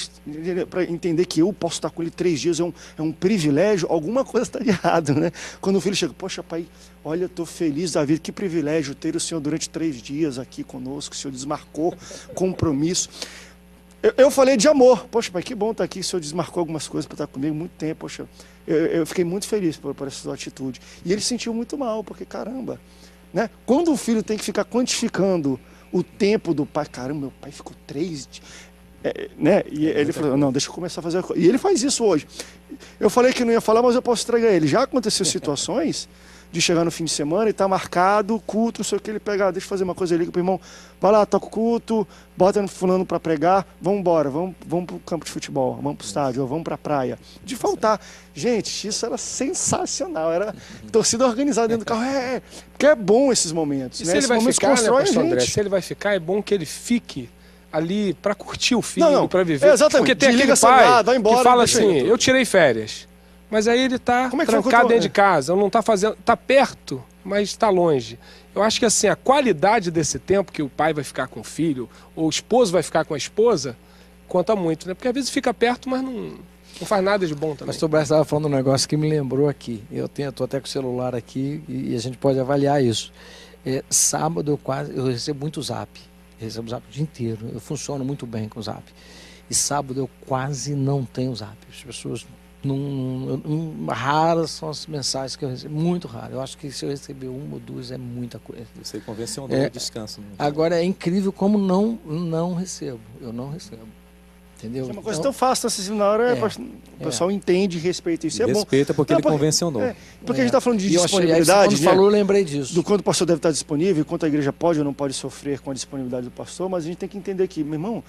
entender que eu posso estar com ele 3 dias, é um privilégio, alguma coisa está de errado, né? Quando o filho chega, poxa pai, olha, eu estou feliz da vida, que privilégio ter o senhor durante 3 dias aqui conosco, o senhor desmarcou compromisso. Eu falei de amor, poxa pai, que bom estar aqui, o senhor desmarcou algumas coisas para estar comigo muito tempo, poxa, eu fiquei muito feliz por essa sua atitude. E ele se sentiu muito mal, porque caramba, né? Quando o filho tem que ficar quantificando o tempo do pai, caramba, meu pai ficou 3 dias, né? E ele falou, não, deixa eu começar a fazer a coisa. E ele faz isso hoje. Eu falei que não ia falar, mas eu posso entregar ele. Já aconteceu situações de chegar no fim de semana e tá marcado, culto, não sei o que, ele pega, deixa eu fazer uma coisa, liga pro irmão, vai lá, toca o culto, bota no fulano para pregar, vamos embora, vamos pro campo de futebol, vamos pro estádio, vamos pra praia. De faltar. Gente, isso era sensacional, era torcida organizada dentro do carro, porque é bom esses momentos. E né? se ele vai ficar, né, pastor André, gente. se ele vai ficar, é bom que ele fique ali para curtir o filho, para viver. Exatamente. Porque tem aquele pai vai embora, que fala assim, eu tirei férias, mas aí ele tá trancado dentro de casa, não tá fazendo, tá perto, mas está longe. Eu acho que assim, a qualidade desse tempo que o pai vai ficar com o filho, ou o esposo vai ficar com a esposa, conta muito, né? Porque às vezes fica perto, mas não faz nada de bom também. Pastor Braz estava falando um negócio que me lembrou aqui. Eu estou até com o celular aqui e a gente pode avaliar isso. Sábado eu recebo muito zap. Eu recebo zap o dia inteiro. Eu funciono muito bem com o zap. E sábado eu quase não tenho zap. As pessoas raras são as mensagens que eu recebo. Muito raro. Eu acho que se eu receber uma ou duas é muita coisa. Você convencionou o descanso. Agora é incrível como não recebo. Eu não recebo. Entendeu? É uma coisa tão fácil, assim, na hora o pessoal entende e respeita isso. Respeita porque ele convencionou. Porque a gente está falando de disponibilidade. Quando falou, eu lembrei disso. Do quanto o pastor deve estar disponível, quanto a igreja pode ou não pode sofrer com a disponibilidade do pastor, mas a gente tem que entender que, meu irmão,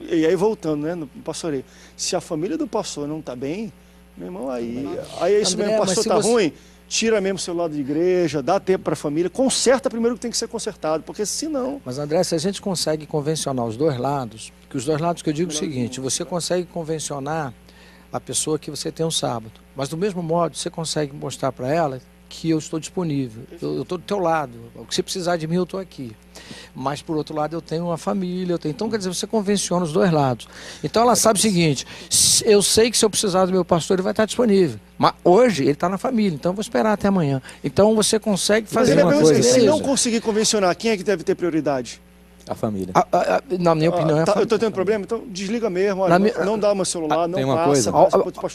e aí voltando, né, no pastoreio, se a família do pastor não está bem, meu irmão, aí é isso mesmo, o pastor está ruim, tira mesmo o celular de igreja, dá tempo para a família, conserta primeiro o que tem que ser consertado, porque senão... Mas André, se a gente consegue convencionar os dois lados, que os dois lados que eu digo o seguinte, você consegue convencionar a pessoa que você tem um sábado, mas do mesmo modo você consegue mostrar para ela que eu estou disponível, eu estou do teu lado, o que você precisar de mim eu estou aqui. Mas por outro lado eu tenho uma família, então quer dizer, você convenciona os dois lados. Então ela sabe o seguinte, eu sei que se eu precisar do meu pastor ele vai estar disponível, mas hoje ele está na família, então eu vou esperar até amanhã. Então você consegue fazer uma coisa. Se não conseguir convencionar, quem é que deve ter prioridade? A família. Na minha opinião, eu estou tendo problema, então desliga mesmo, olha, não dá o meu celular, não passa.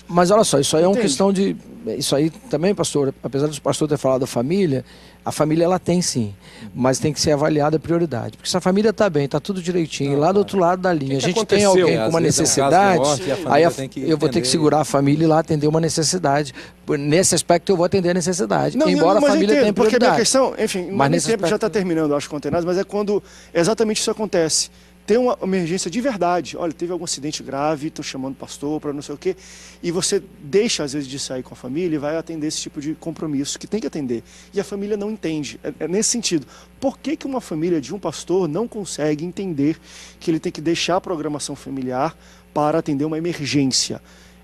Mas olha só, isso aí é uma questão de... Isso aí também, pastor, apesar do pastor ter falado da família, a família ela tem sim, mas tem que ser avaliada a prioridade. Porque se a família está bem, está tudo direitinho, lá do outro lado da linha, a gente tem alguém com uma necessidade, aí eu vou ter que segurar a família e lá atender uma necessidade. Nesse aspecto eu vou atender a necessidade, embora a família tenha prioridade. Porque a minha questão, enfim, mas tempo já está terminando, acho, contenados, mas é quando exatamente isso acontece. Tem uma emergência de verdade, olha, teve algum acidente grave, estou chamando o pastor para não sei o quê, e você deixa às vezes de sair com a família e vai atender esse tipo de compromisso que tem que atender, e a família não entende, é nesse sentido. Por que uma família de um pastor não consegue entender que ele tem que deixar a programação familiar para atender uma emergência?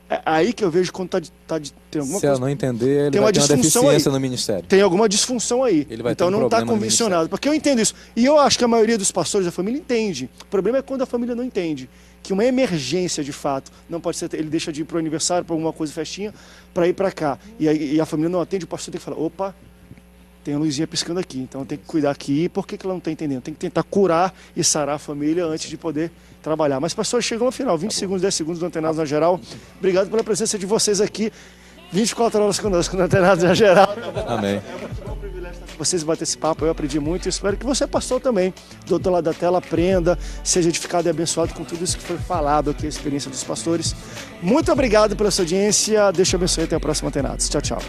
É aí que eu vejo quando tem alguma coisa... Se ela não entender, ele vai ter uma deficiência no ministério. Tem alguma disfunção aí. Então não está convencionado. Porque eu entendo isso. E eu acho que a maioria dos pastores da família entende. O problema é quando a família não entende. Que uma emergência, de fato, não pode ser... Ele deixa de ir para o aniversário, para alguma coisa, festinha, para ir para cá. E a família não atende, o pastor tem que falar, opa, tem a luzinha piscando aqui, então tem que cuidar aqui. Por que ela não está entendendo? Tem que tentar curar e sarar a família antes de poder trabalhar. Mas, pastor, chegou ao final, 20 segundos, 10 segundos do Antenados na Geral. Obrigado pela presença de vocês aqui. 24 horas conosco no Antenados na Geral. Amém. É um privilégio estar com vocês e bater esse papo. Eu aprendi muito e espero que você, pastor, também, do outro lado da tela, aprenda, seja edificado e abençoado com tudo isso que foi falado aqui, a experiência dos pastores. Muito obrigado pela sua audiência. Deus te abençoe. Até a próxima, Antenados. Tchau, tchau.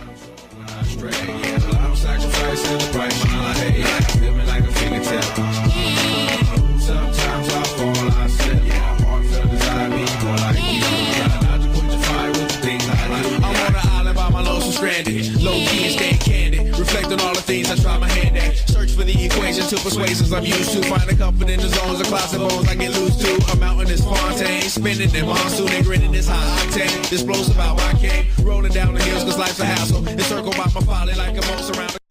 Low-key and staying candid, reflect on all the things I try my hand at. Search for the equations to persuasions I'm used to. Find a comfort in the zones of clouds and bones I get loose to. A mountain is Fontaine, spinning in monsoon and grinning this high octane. Explosive how I came, rolling down the hills cause life's a hassle. Encircled by my folly like a moat surrounded.